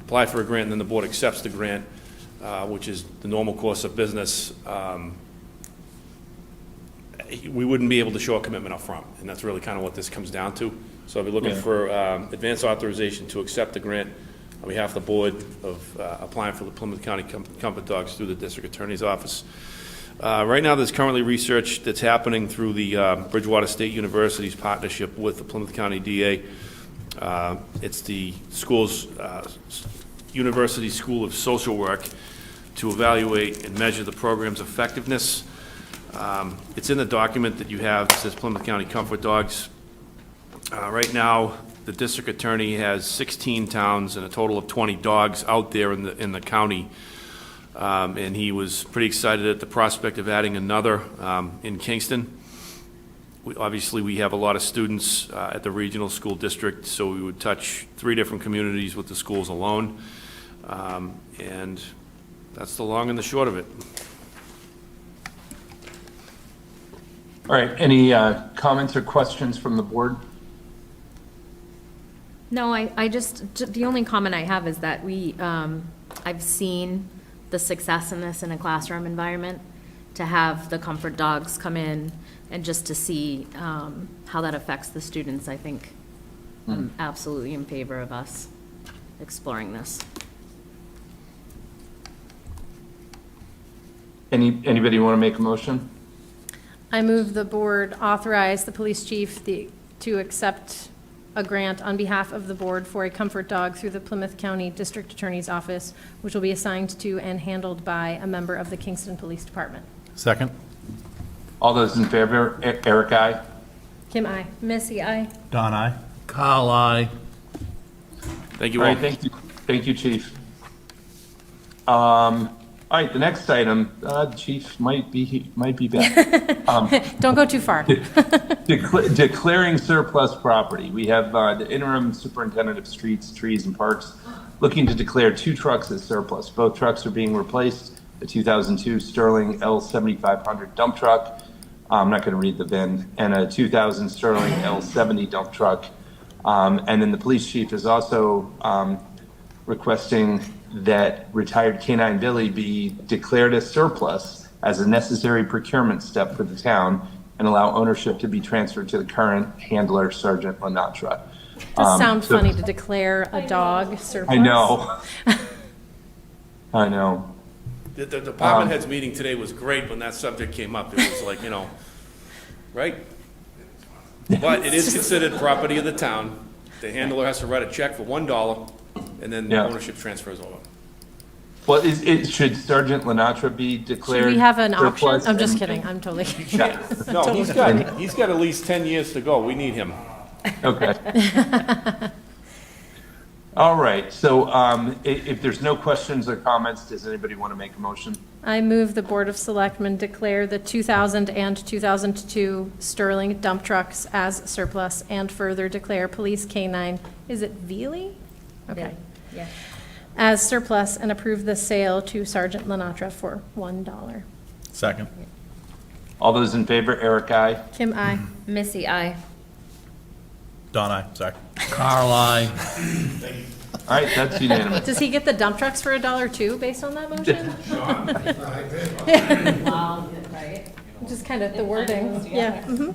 apply for a grant and then the board accepts the grant, which is the normal course of business, we wouldn't be able to show a commitment up front, and that's really kind of what this comes down to. So I'll be looking for advance authorization to accept the grant on behalf of the board of applying for the Plymouth County Comfort Dogs through the district attorney's office. Right now, there's currently research that's happening through the Bridgewater State University's partnership with the Plymouth County DA. It's the school's University School of Social Work to evaluate and measure the program's effectiveness. It's in the document that you have. It says Plymouth County Comfort Dogs. Right now, the district attorney has 16 towns and a total of 20 dogs out there in the county. And he was pretty excited at the prospect of adding another in Kingston. Obviously, we have a lot of students at the regional school district, so we would touch 3 different communities with the schools alone. And that's the long and the short of it. All right, any comments or questions from the board? No, I just, the only comment I have is that I've seen the success in this in a classroom environment, to have the comfort dogs come in and just to see how that affects the students. I think I'm absolutely in favor of us exploring this. Anybody want to make a motion? I move the board authorize the police chief to accept a grant on behalf of the board for a comfort dog through the Plymouth County District Attorney's Office, which will be assigned to and handled by a member of the Kingston Police Department. Second. All those in favor, Eric, aye. Kim, I. Missy, aye. Don, aye. Carl, aye. Thank you All all. right, thank you, Chief. All right, the next item, Chief might be back. Don't go too far. Declaring surplus property. We have the interim superintendent of streets, trees, and parks looking to declare 2 trucks as surplus. Both trucks are being replaced. The 2002 Sterling L7500 dump truck. I'm not going to read the VIN. And a 2000 Sterling L70 dump truck. And then the police chief is also requesting that retired K-9 Billy be declared as surplus as a necessary procurement step for the town and allow ownership to be transferred to the current handler, Sergeant Lenatra. Does sound funny to declare a dog surplus. I know. I know. The department heads meeting today was great when that subject came up. It was like, right? But it is considered property of the town. The handler has to write a check for $1, and then Yeah. ownership transfers over. Well, should Sergeant Lenatra be declared? Should we have an option? surplus I'm just and- kidding, I'm totally. No, he's got at least 10 years to go. We need him. Okay. All right, so if there's no questions or comments, does anybody want to make a motion? I move the Board of Selectmen declare the 2000 and 2002 Sterling dump trucks as surplus and further declare police K-9, is it Veely? Okay. Yeah. As surplus and approve the sale to Sergeant Lenatra for $1. Second. All those in favor, Eric, aye. Kim, I. Missy, aye. Don, aye. Sorry. Carl, I. All right, that's unanimous. Does he get the dump trucks for $1 too, based on that motion? Wow, right? Just kind of the wording, yeah. Mhm.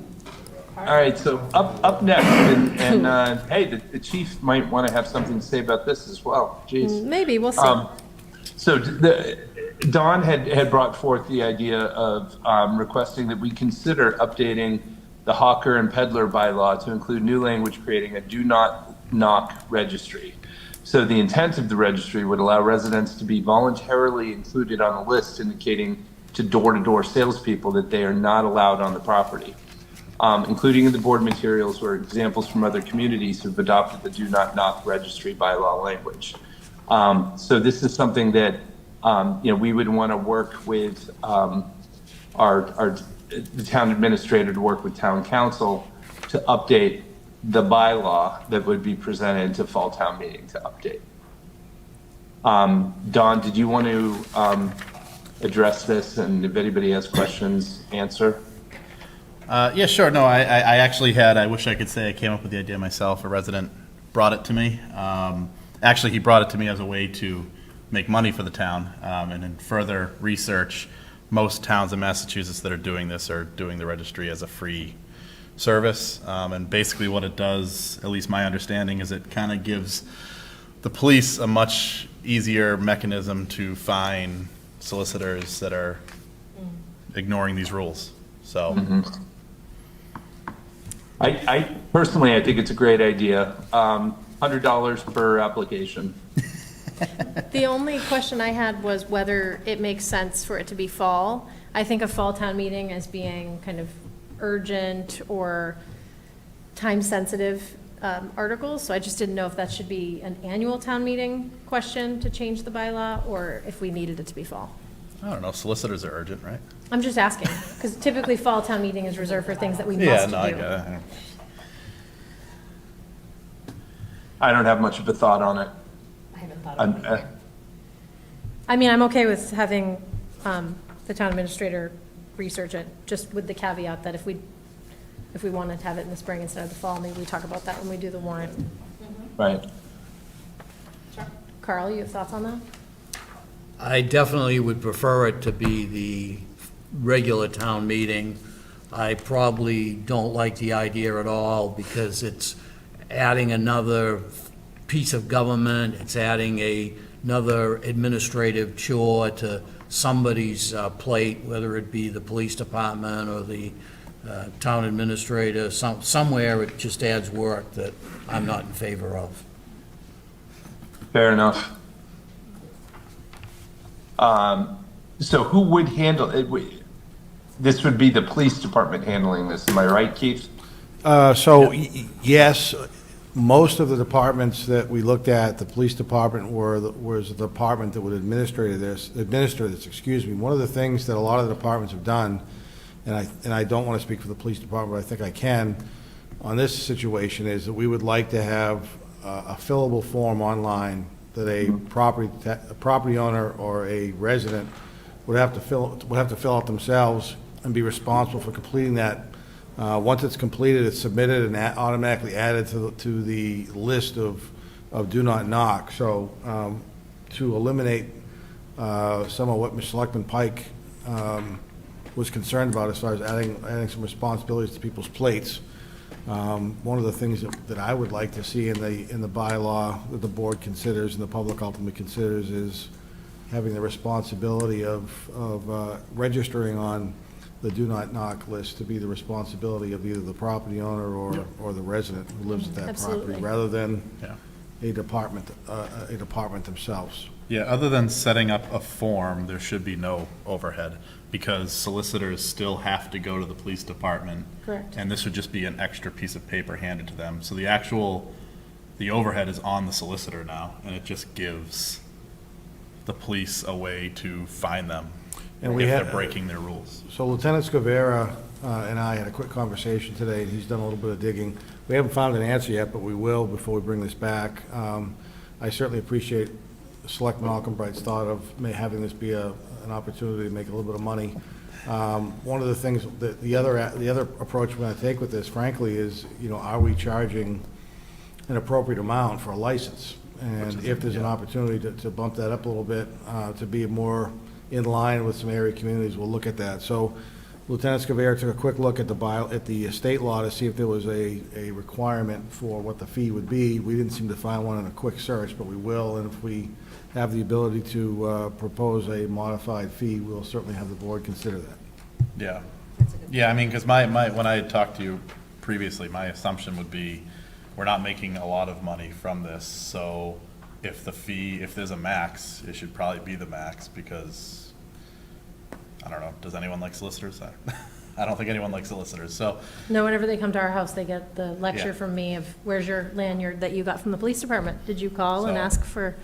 All right, so up next, and hey, the chief might want to have something to say about this as well. Jeez. Maybe, we'll see. So Don had brought forth the idea of requesting that we consider updating the hawker and peddler bylaw to include new language creating a do not knock registry. So the intent of the registry would allow residents to be voluntarily included on the list indicating to door-to-door salespeople that they are not allowed on the property. Including in the board materials were examples from other communities who've adopted the do not knock registry bylaw language. So this is something that we would want to work with the town administrator to work with town council to update the bylaw that would be presented to fall town meeting to update. Don, did you want to address this, and if anybody has questions, answer? Yeah, sure. No, I actually had, I wish I could say I came up with the idea myself. A resident brought it to me. Actually, he brought it to me as a way to make money for the town. And in further research, most towns in Massachusetts that are doing this are doing the registry as a free service. And basically what it does, at least my understanding, is it kind of gives the police a much easier mechanism to find solicitors that are ignoring these rules. So. I personally, I think it's a great idea. $100 per application. The only question I had was whether it makes sense for it to be fall. I think of fall town meeting as being kind of urgent or time-sensitive articles, so I just didn't know if that should be an annual town meeting question to change the bylaw, or if we needed it to be fall. I don't know, solicitors are urgent, right? I'm just asking, because typically fall town meeting is reserved for things that we Yeah, must no, I do. get it. I don't have much of a thought on it. I haven't thought of it. I mean, I'm okay with having the town administrator research it, just with the caveat that if we wanted to have it in the spring instead of the fall, maybe we talk about that when we do the warrant. Right. Carl, you have thoughts on that? I definitely would prefer it to be the regular town meeting. I probably don't like the idea at all because it's adding another piece of government, it's adding another administrative chore to somebody's plate, whether it be the police department or the town administrator, somewhere it just adds work that I'm not in favor of. Fair enough. So who would handle it? This would be the police department handling this, am I right, Keith? Yes, most of the departments that we looked at, the police department was the department that would administer this, One of the things that a lot of the departments have done, and I don't want to speak for the police department, but I think I can, on this situation, is that we would like to have a fillable form online that a property owner or a resident would have to fill out themselves and be responsible for completing that. Once it's completed, it's submitted and automatically added to the list of do not knock. So to eliminate some of what Mr. Selectman Pike was concerned about as far as adding some responsibilities to people's plates, one of the things that I would like to see in the bylaw that the board considers and the public ultimately considers is having the responsibility of registering on the do not knock list to be the responsibility of either the property owner or the resident who lives at that Absolutely. property, rather than a department themselves. Yeah, other than setting up a form, there should be no overhead, because solicitors still have to go to the police department. Correct. And this would just be an extra piece of paper handed to them. So the overhead is on the solicitor now, and it just gives the police a way to find them And if we they're had- breaking their rules. So Lieutenant Scavera and I had a quick conversation today, and he's done a little bit of digging. We haven't found an answer yet, but we will before we bring this back. I certainly appreciate Selectman Alcombright's thought of having this be an opportunity to make a little bit of money. One of the things, the other approach we're going to take with this, frankly, is, are we charging an appropriate amount for a license? And if there's an opportunity to bump that up a little bit, to be more in line with some area communities, we'll look at that. So Lieutenant Scavera took a quick look at the state law to see if there was a requirement for what the fee would be. We didn't seem to find one in a quick search, but we will, and if we have the ability to propose a modified fee, we'll certainly have the board consider that. Yeah. Yeah, I mean, because when I had talked to you previously, my assumption would be, we're not making a lot of money from this, so if there's a max, it should probably be the max, because, I don't know, does anyone like solicitors? I don't think anyone likes solicitors, so, No, whenever they come to our house, they get the lecture Yeah. from me of, where's your lanyard that you got from the police department? Did you call and So- ask for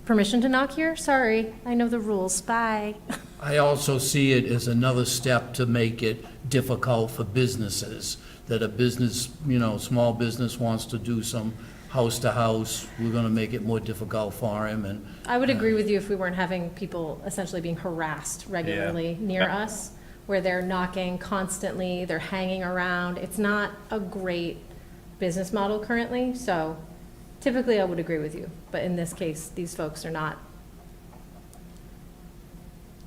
permission to knock here? Sorry, I know the rules, bye. I also see it as another step to make it difficult for businesses, that a business, small business wants to do some house to house, we're gonna make it more difficult for him, and I would agree with you if we weren't having people essentially being harassed regularly near Yeah. us, where they're knocking constantly, they're hanging around. It's not a great business model currently, so typically I would agree with you. But in this case, these folks are not.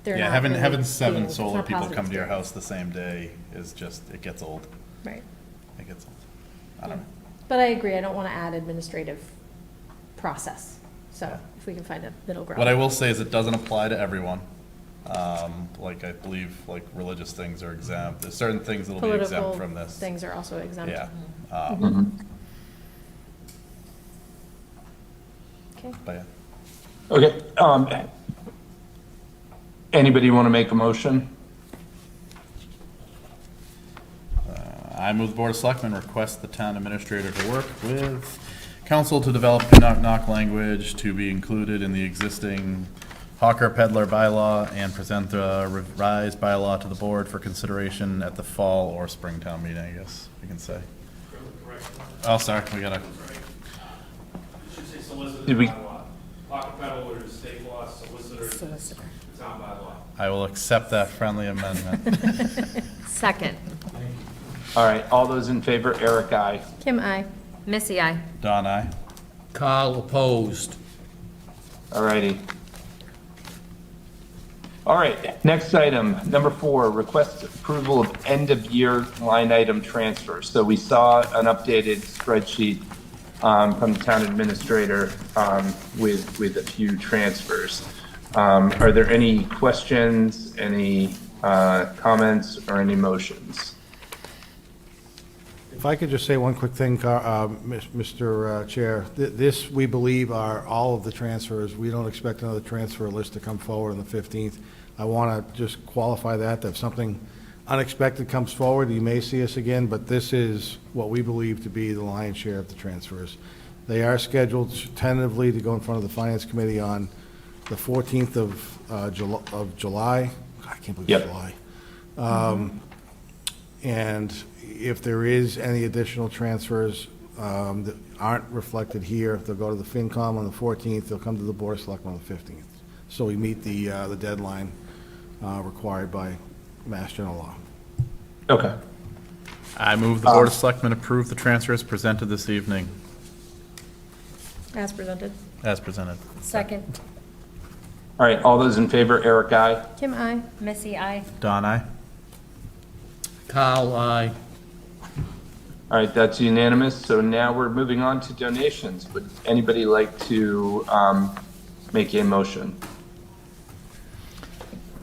They're yeah, not having really seven it's solar not a people positive come to your experience. house the same day is just, it gets old. Right. It gets old. I don't know. But I agree, I don't want to add administrative process. So if we can find a middle ground. What I will say is it doesn't apply to everyone. I believe, religious things are exempt. There's certain things that'll be exempt from Political this. things are also exempt. Yeah. Okay. But yeah. Okay, anybody want to make a motion? I move the Board of Selectmen request the town administrator to work with council to develop do not knock language to be included in the existing hawker peddler bylaw and present the revised bylaw to the board for consideration at the fall or spring town meeting, I guess we can say. Oh, sorry, we gotta, Should say solicitor Did we- bylaw. Pocket peddlers, state law, solicitor, town bylaw. I will accept that friendly amendment. Second. All right, all those in favor, Eric, aye. Kim, I. Missy, I. Don, aye. Carl opposed. All righty. All right, next item, number 4, request approval of end-of-year line item transfers. So we saw an updated spreadsheet from the town administrator with a few transfers. Are there any questions, any comments, or any motions? If I could just say one quick thing, Mr. Chair. This, we believe, are all of the transfers. We don't expect another transfer list to come forward on the 15th. I want to just qualify that if something unexpected comes forward, you may see us again, but this is what we believe to be the lion's share of the transfers. They are scheduled tentatively to go in front of the Finance Committee on the 14th of July. I can't believe it's July. And if there is any additional transfers that aren't reflected here, they'll go to the FinCom on the 14th, they'll come to the Board of Selectmen on the 15th. So we meet the deadline required by Mass General Law. Okay. I move the Board of Selectmen approve the transfers presented this evening, As presented. as presented. Second. All right, all those in favor, Eric, aye. Kim, I. Missy, I. Don, aye. Carl, aye. All right, that's unanimous. So now we're moving on to donations. Would anybody like to make a motion?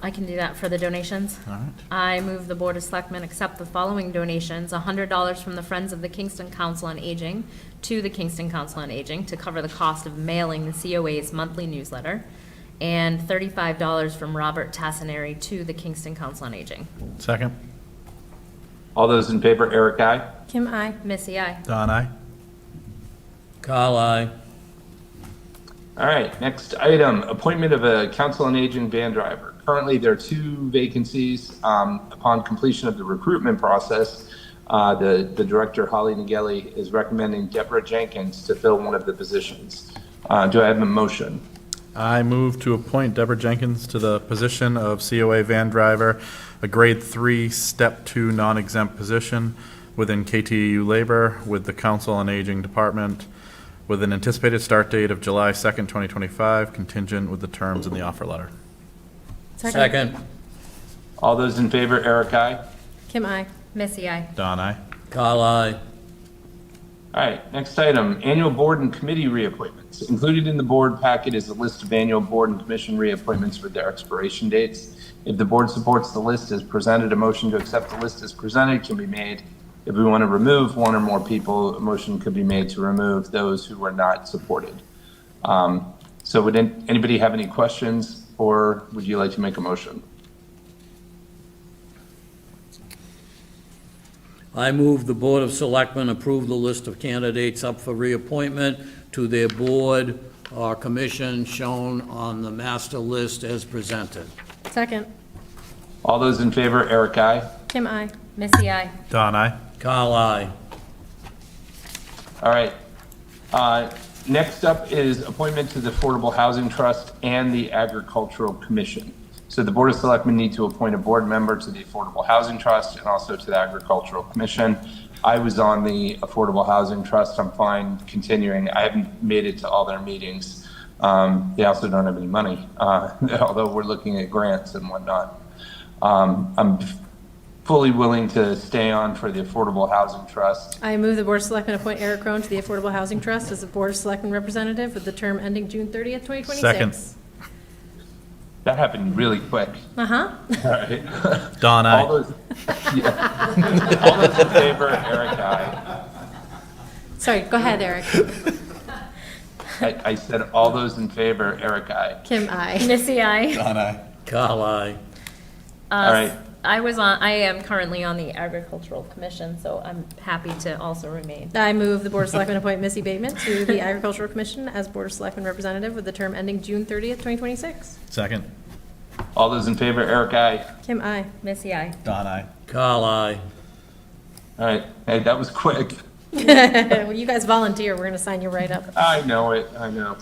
I can do that for the donations. All right. I move the Board of Selectmen accept the following donations: $100 from the Friends of the Kingston Council on Aging to the Kingston Council on Aging to cover the cost of mailing the COA's monthly newsletter, and $35 from Robert Tassinari to the Kingston Council on Aging. Second. All those in favor, Eric, aye. Kim, I. Missy, aye. Don, aye. Carl, aye. All right, next item, appointment of a council on aging van driver. Currently, there are 2 vacancies. Upon completion of the recruitment process, the director, Holly Nageli, is recommending Deborah Jenkins to fill one of the positions. Do I have a motion? I move to appoint Deborah Jenkins to the position of COA van driver, a grade 3, step 2 non-exempt position within KTU labor with the Council on Aging Department, with an anticipated start date of July 2nd, 2025, contingent with the terms in the offer letter. Second. All those in favor, Eric, aye. Kim, I. Missy, aye. Don, aye. Carl, aye. All right, next item, annual board and committee reappointments. Included in the board packet is a list of annual board and commission reappointments with their expiration dates. If the board supports the list as presented, a motion to accept the list as presented can be made. If we want to remove one or more people, a motion could be made to remove those who were not supported. So would anybody have any questions, or would you like to make a motion? I move the Board of Selectmen approve the list of candidates up for reappointment to their board or commission shown on the master list as presented. Second. All those in favor, Eric, aye. Kim, I. Missy, aye. Don, aye. Carl, aye. All right. Next up is appointment to the Affordable Housing Trust and the Agricultural Commission. So the Board of Selectmen need to appoint a board member to the Affordable Housing Trust and also to the Agricultural Commission. I was on the Affordable Housing Trust. I'm fine continuing. I haven't made it to all their meetings. They also don't have any money, although we're looking at grants and whatnot. I'm fully willing to stay on for the Affordable Housing Trust. I move the Board of Selectmen appoint Eric Crone to the Affordable Housing Trust as a Board of Selectmen representative with the term ending June 30th, 2026. Second. That happened really quick. Uh-huh. All right. Don, aye. All those, yeah. All those in favor, Eric, aye. Sorry, go ahead, Eric. I said all those in favor, Eric, aye. Kim, I. Missy, aye. Don, aye. Carl, aye. All right. I am currently on the Agricultural Commission, so I'm happy to also remain. I move the Board of Selectmen appoint Missy Bateman to the Agricultural Commission as Board of Selectmen representative with the term ending June 30th, 2026. Second. All those in favor, Eric, aye. Kim, I. Missy, aye. Don, aye. Carl, aye. All right. Hey, that was quick. Well, you guys volunteer, we're going to sign you right up. I know it. I know.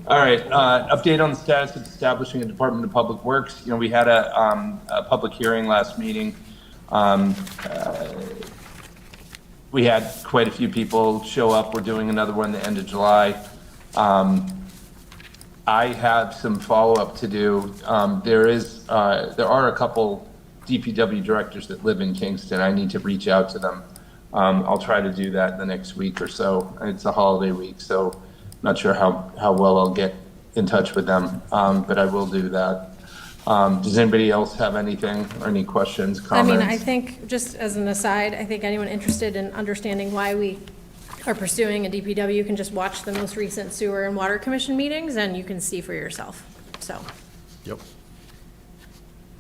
All right. Update on the status of establishing a Department of Public Works. You know, we had a public hearing last meeting. We had quite a few people show up. We're doing another one the end of July. I have some follow-up to do. There are a couple DPW directors that live in Kingston. I need to reach out to them. I'll try to do that the next week or so. It's a holiday week, so not sure how well I'll get in touch with them, but I will do that. Does anybody else have anything or any questions, comments? I mean, I think, just as an aside, I think anyone interested in understanding why we are pursuing a DPW can just watch the most recent Sewer and Water Commission meetings, and you can see for yourself. So Yep.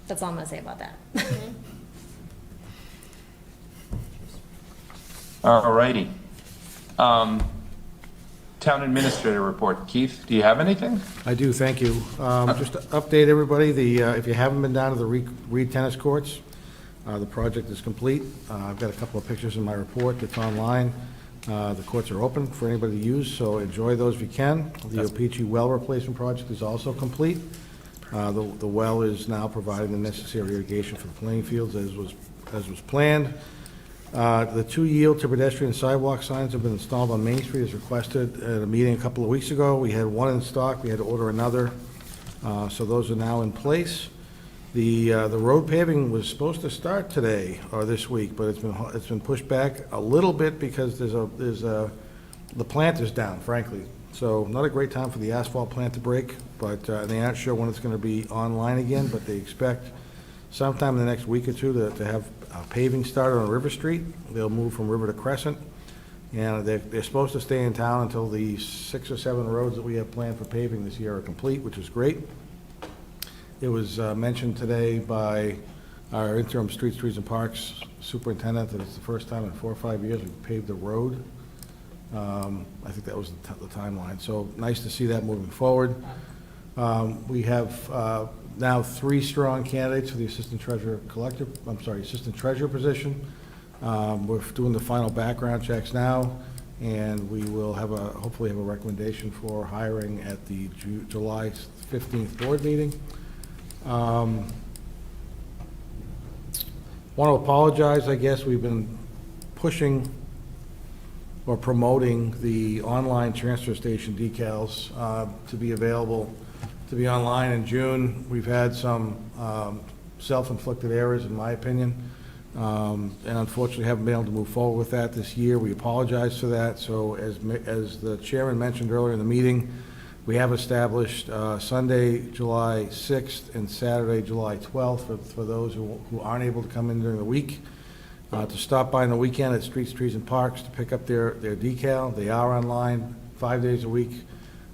that's all I'm going to say about that. All righty. Town Administrator report. Keith, do you have anything? I do, thank you. Just to update everybody, if you haven't been down to the Reed Tennis Courts, the project is complete. I've got a couple of pictures in my report that's online. The courts are open for anybody to use, so enjoy those if you can. The Opeachy well replacement project is also complete. The well is now providing the necessary irrigation for the playing fields as was planned. The 2 yield to pedestrian sidewalk signs have been installed on Main Street as requested at a meeting a couple of weeks ago. We had one in stock, we had to order another, so those are now in place. The road paving was supposed to start today or this week, but it's been pushed back a little bit because the plant is down, frankly. So not a great time for the asphalt plant to break, but they aren't sure when it's going to be online again, but they expect sometime in the next week or two to have paving started on River Street. They'll move from River to Crescent, and they're supposed to stay in town until the 6 or 7 roads that we have planned for paving this year are complete, which is great. It was mentioned today by our interim Streets, Trees, and Parks superintendent that it's the first time in 4 or 5 years we've paved the road. I think that was the timeline. So nice to see that moving forward. We have now 3 strong candidates for the assistant treasurer position. We're doing the final background checks now, and we will hopefully have a recommendation for hiring at the July 15th board meeting. Want to apologize, I guess we've been pushing or promoting the online transfer station decals to be available, to be online in June. We've had some self-inflicted errors, in my opinion, and unfortunately haven't been able to move forward with that this year. We apologize for that. So as the chairman mentioned earlier in the meeting, we have established Sunday, July 6th and Saturday, July 12th for those who aren't able to come in during the week, to stop by on the weekend at Streets, Trees, and Parks to pick up their decal. They are online 5 days a week,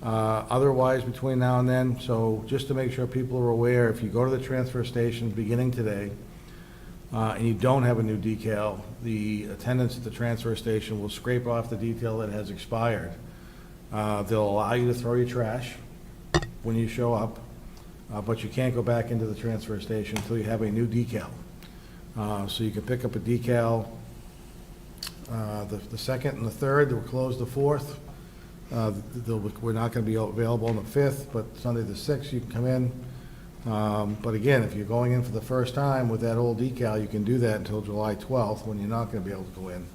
otherwise between now and then. So just to make sure people are aware, if you go to the transfer station beginning today and you don't have a new decal, the attendants at the transfer station will scrape off the decal that has expired. They'll allow you to throw your trash when you show up, but you can't go back into the transfer station until you have a new decal. So you can pick up a decal the 2nd and the 3rd. We're closed the 4th. We're not going to be available on the 5th, but Sunday the 6th you can come in. But again, if you're going in for the first time with that old decal, you can do that until July 12th when you're not going to be able to go in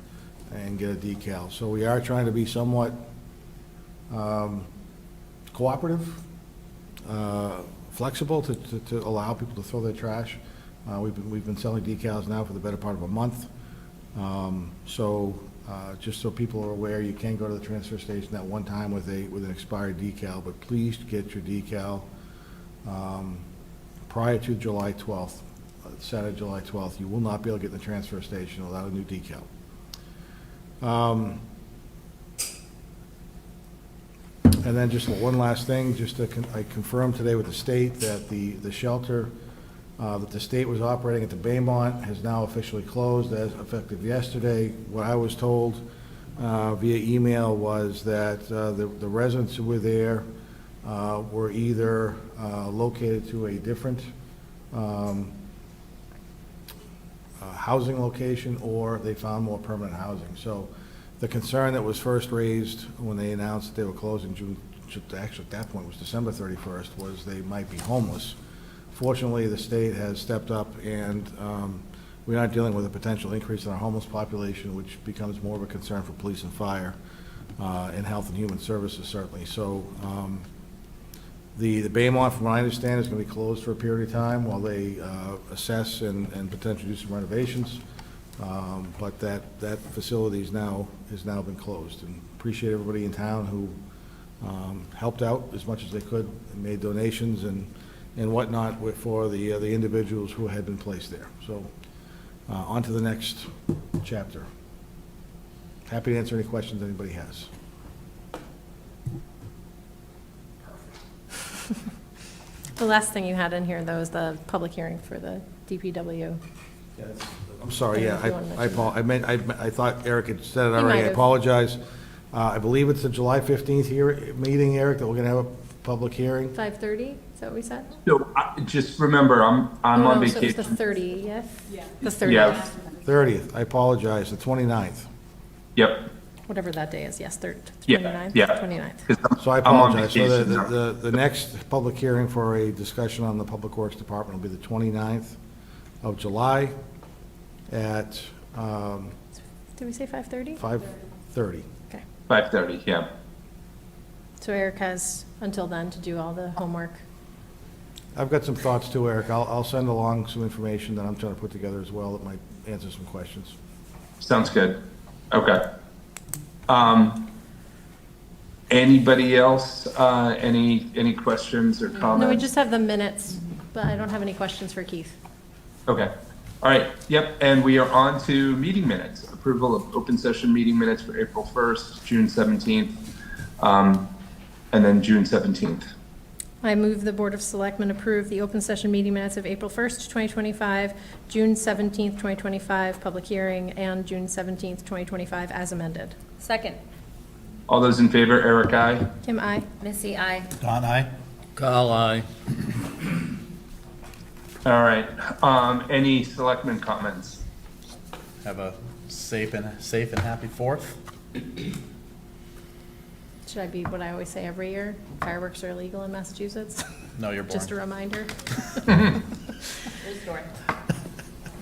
and get a decal. So we are trying to be somewhat cooperative, flexible to allow people to throw their trash. We've been selling decals now for the better part of a month. Just so people are aware, you can go to the transfer station at one time with an expired decal, but please get your decal prior to July 12th, Saturday, July 12th. You will not be able to get in the transfer station without a new decal. And then just one last thing, I confirmed today with the state that the shelter that the state was operating at the Baymont has now officially closed as effective yesterday. What I was told via email was that the residents who were there were either located to a different housing location, or they found more permanent housing. So the concern that was first raised when they announced that they were closing June, actually at that point was December 31st, was they might be homeless. Fortunately, the state has stepped up, and we are dealing with a potential increase in our homeless population, which becomes more of a concern for police and fire, and health and human services, certainly. So the Baymont, from what I understand, is going to be closed for a period of time while they assess and potentially do some renovations. But that facility has now been closed, and appreciate everybody in town who helped out as much as they could and made donations and whatnot for the individuals who had been placed there. So on to the next chapter. Happy to answer any questions anybody has. The last thing you had in here, though, is the public hearing for the DPW. Yeah, I'm sorry, yeah, I thought Eric had said it He already. might I have. apologize. I believe it's the July 15th meeting, Eric, that we're going to have a public hearing. 5:30, is that what we said? So just remember, I'm Oh, on no, so it was vacation. the 30th? Yeah. The 30th. Yeah. 30th, I apologize, the 29th. Yep. Whatever that day is, yes, 29th? Yeah. 29th. 'Cause So I I'm on apologize. So vacation now. the next public hearing for a discussion on the Public Works Department will be the 29th of July at Did we say 5:30? 5:30. Okay. 5:30, yeah. So Eric has until then to do all the homework. I've got some thoughts too, Eric. I'll send along some information that I'm trying to put together as well that might answer some questions. Sounds good. Okay. Anybody else, any questions or comments? No, we just have the minutes, but I don't have any questions for Keith. Okay. All right. Yep. And we are on to meeting minutes. Approval of open session meeting minutes for April 1st, June 17th, and then June 17th. I move the Board of Selectmen approve the open session meeting minutes of April 1st, 2025, June 17th, 2025, public hearing, and June 17th, 2025, as amended. Second. All those in favor, Eric, aye. Kim, aye. Missy, aye. Don, aye. Carl, aye. All right. Any selectmen comments? Have a safe and happy 4th. Should I be what I always say every year? Fireworks are illegal in Massachusetts? No, you're born. Just a reminder.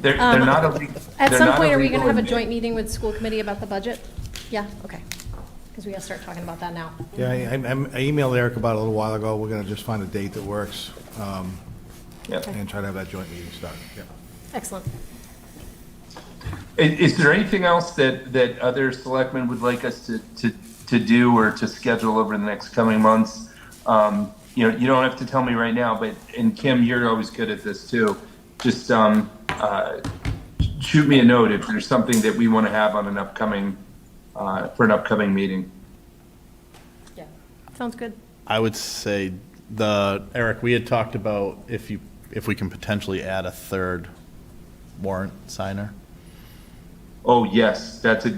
They're not illegal. At some point, are we going to have a joint meeting with school committee about the budget? Yeah, okay. Because we got to start talking about that now. Yeah, I emailed Eric about it a little while ago. We're going to just find a date that works Yep. and try to have that joint meeting started. Yeah. Excellent. Is there anything else that other selectmen would like us to do or to schedule over the next coming months? You don't have to tell me right now, and Kim, you're always good at this too. Just shoot me a note if there's something that we want to have on an upcoming for an upcoming meeting. Yeah. Sounds good. I would say Eric, we had talked about if we can potentially add a third warrant signer. Oh, yes, that's a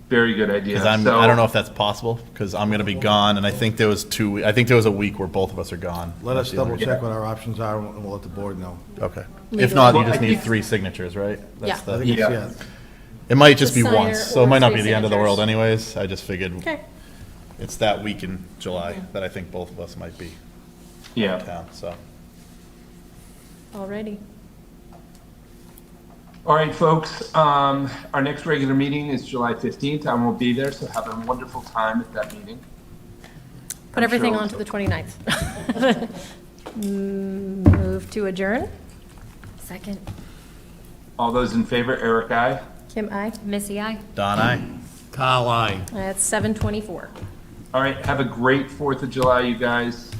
very good idea. Because I don't know if that's possible, because I'm going to be gone, and I think there was a week where both of us are gone. Let us That's the only- double check what our options are, and we'll let the board know. Okay. Legally. If not, you Well, just I need think- 3 signatures, right? That's Yeah. I the- think it's, Yeah. It might just The be signer once, so it or might not 3 be the end of the world signatures. anyways. I just figured Okay. it's that week in July that I think both of us might be in Yeah. town, so. Alrighty. All right, folks, our next regular meeting is July 15th. I won't be there, so have a wonderful time at that meeting. Put I'm everything sure on to the 29th. Move to adjourn. Second. All those in favor, Eric, aye. Kim, aye. Missy, aye. Don, aye. Carl, aye. It's 7:24. All right, have a great 4th of July, you guys.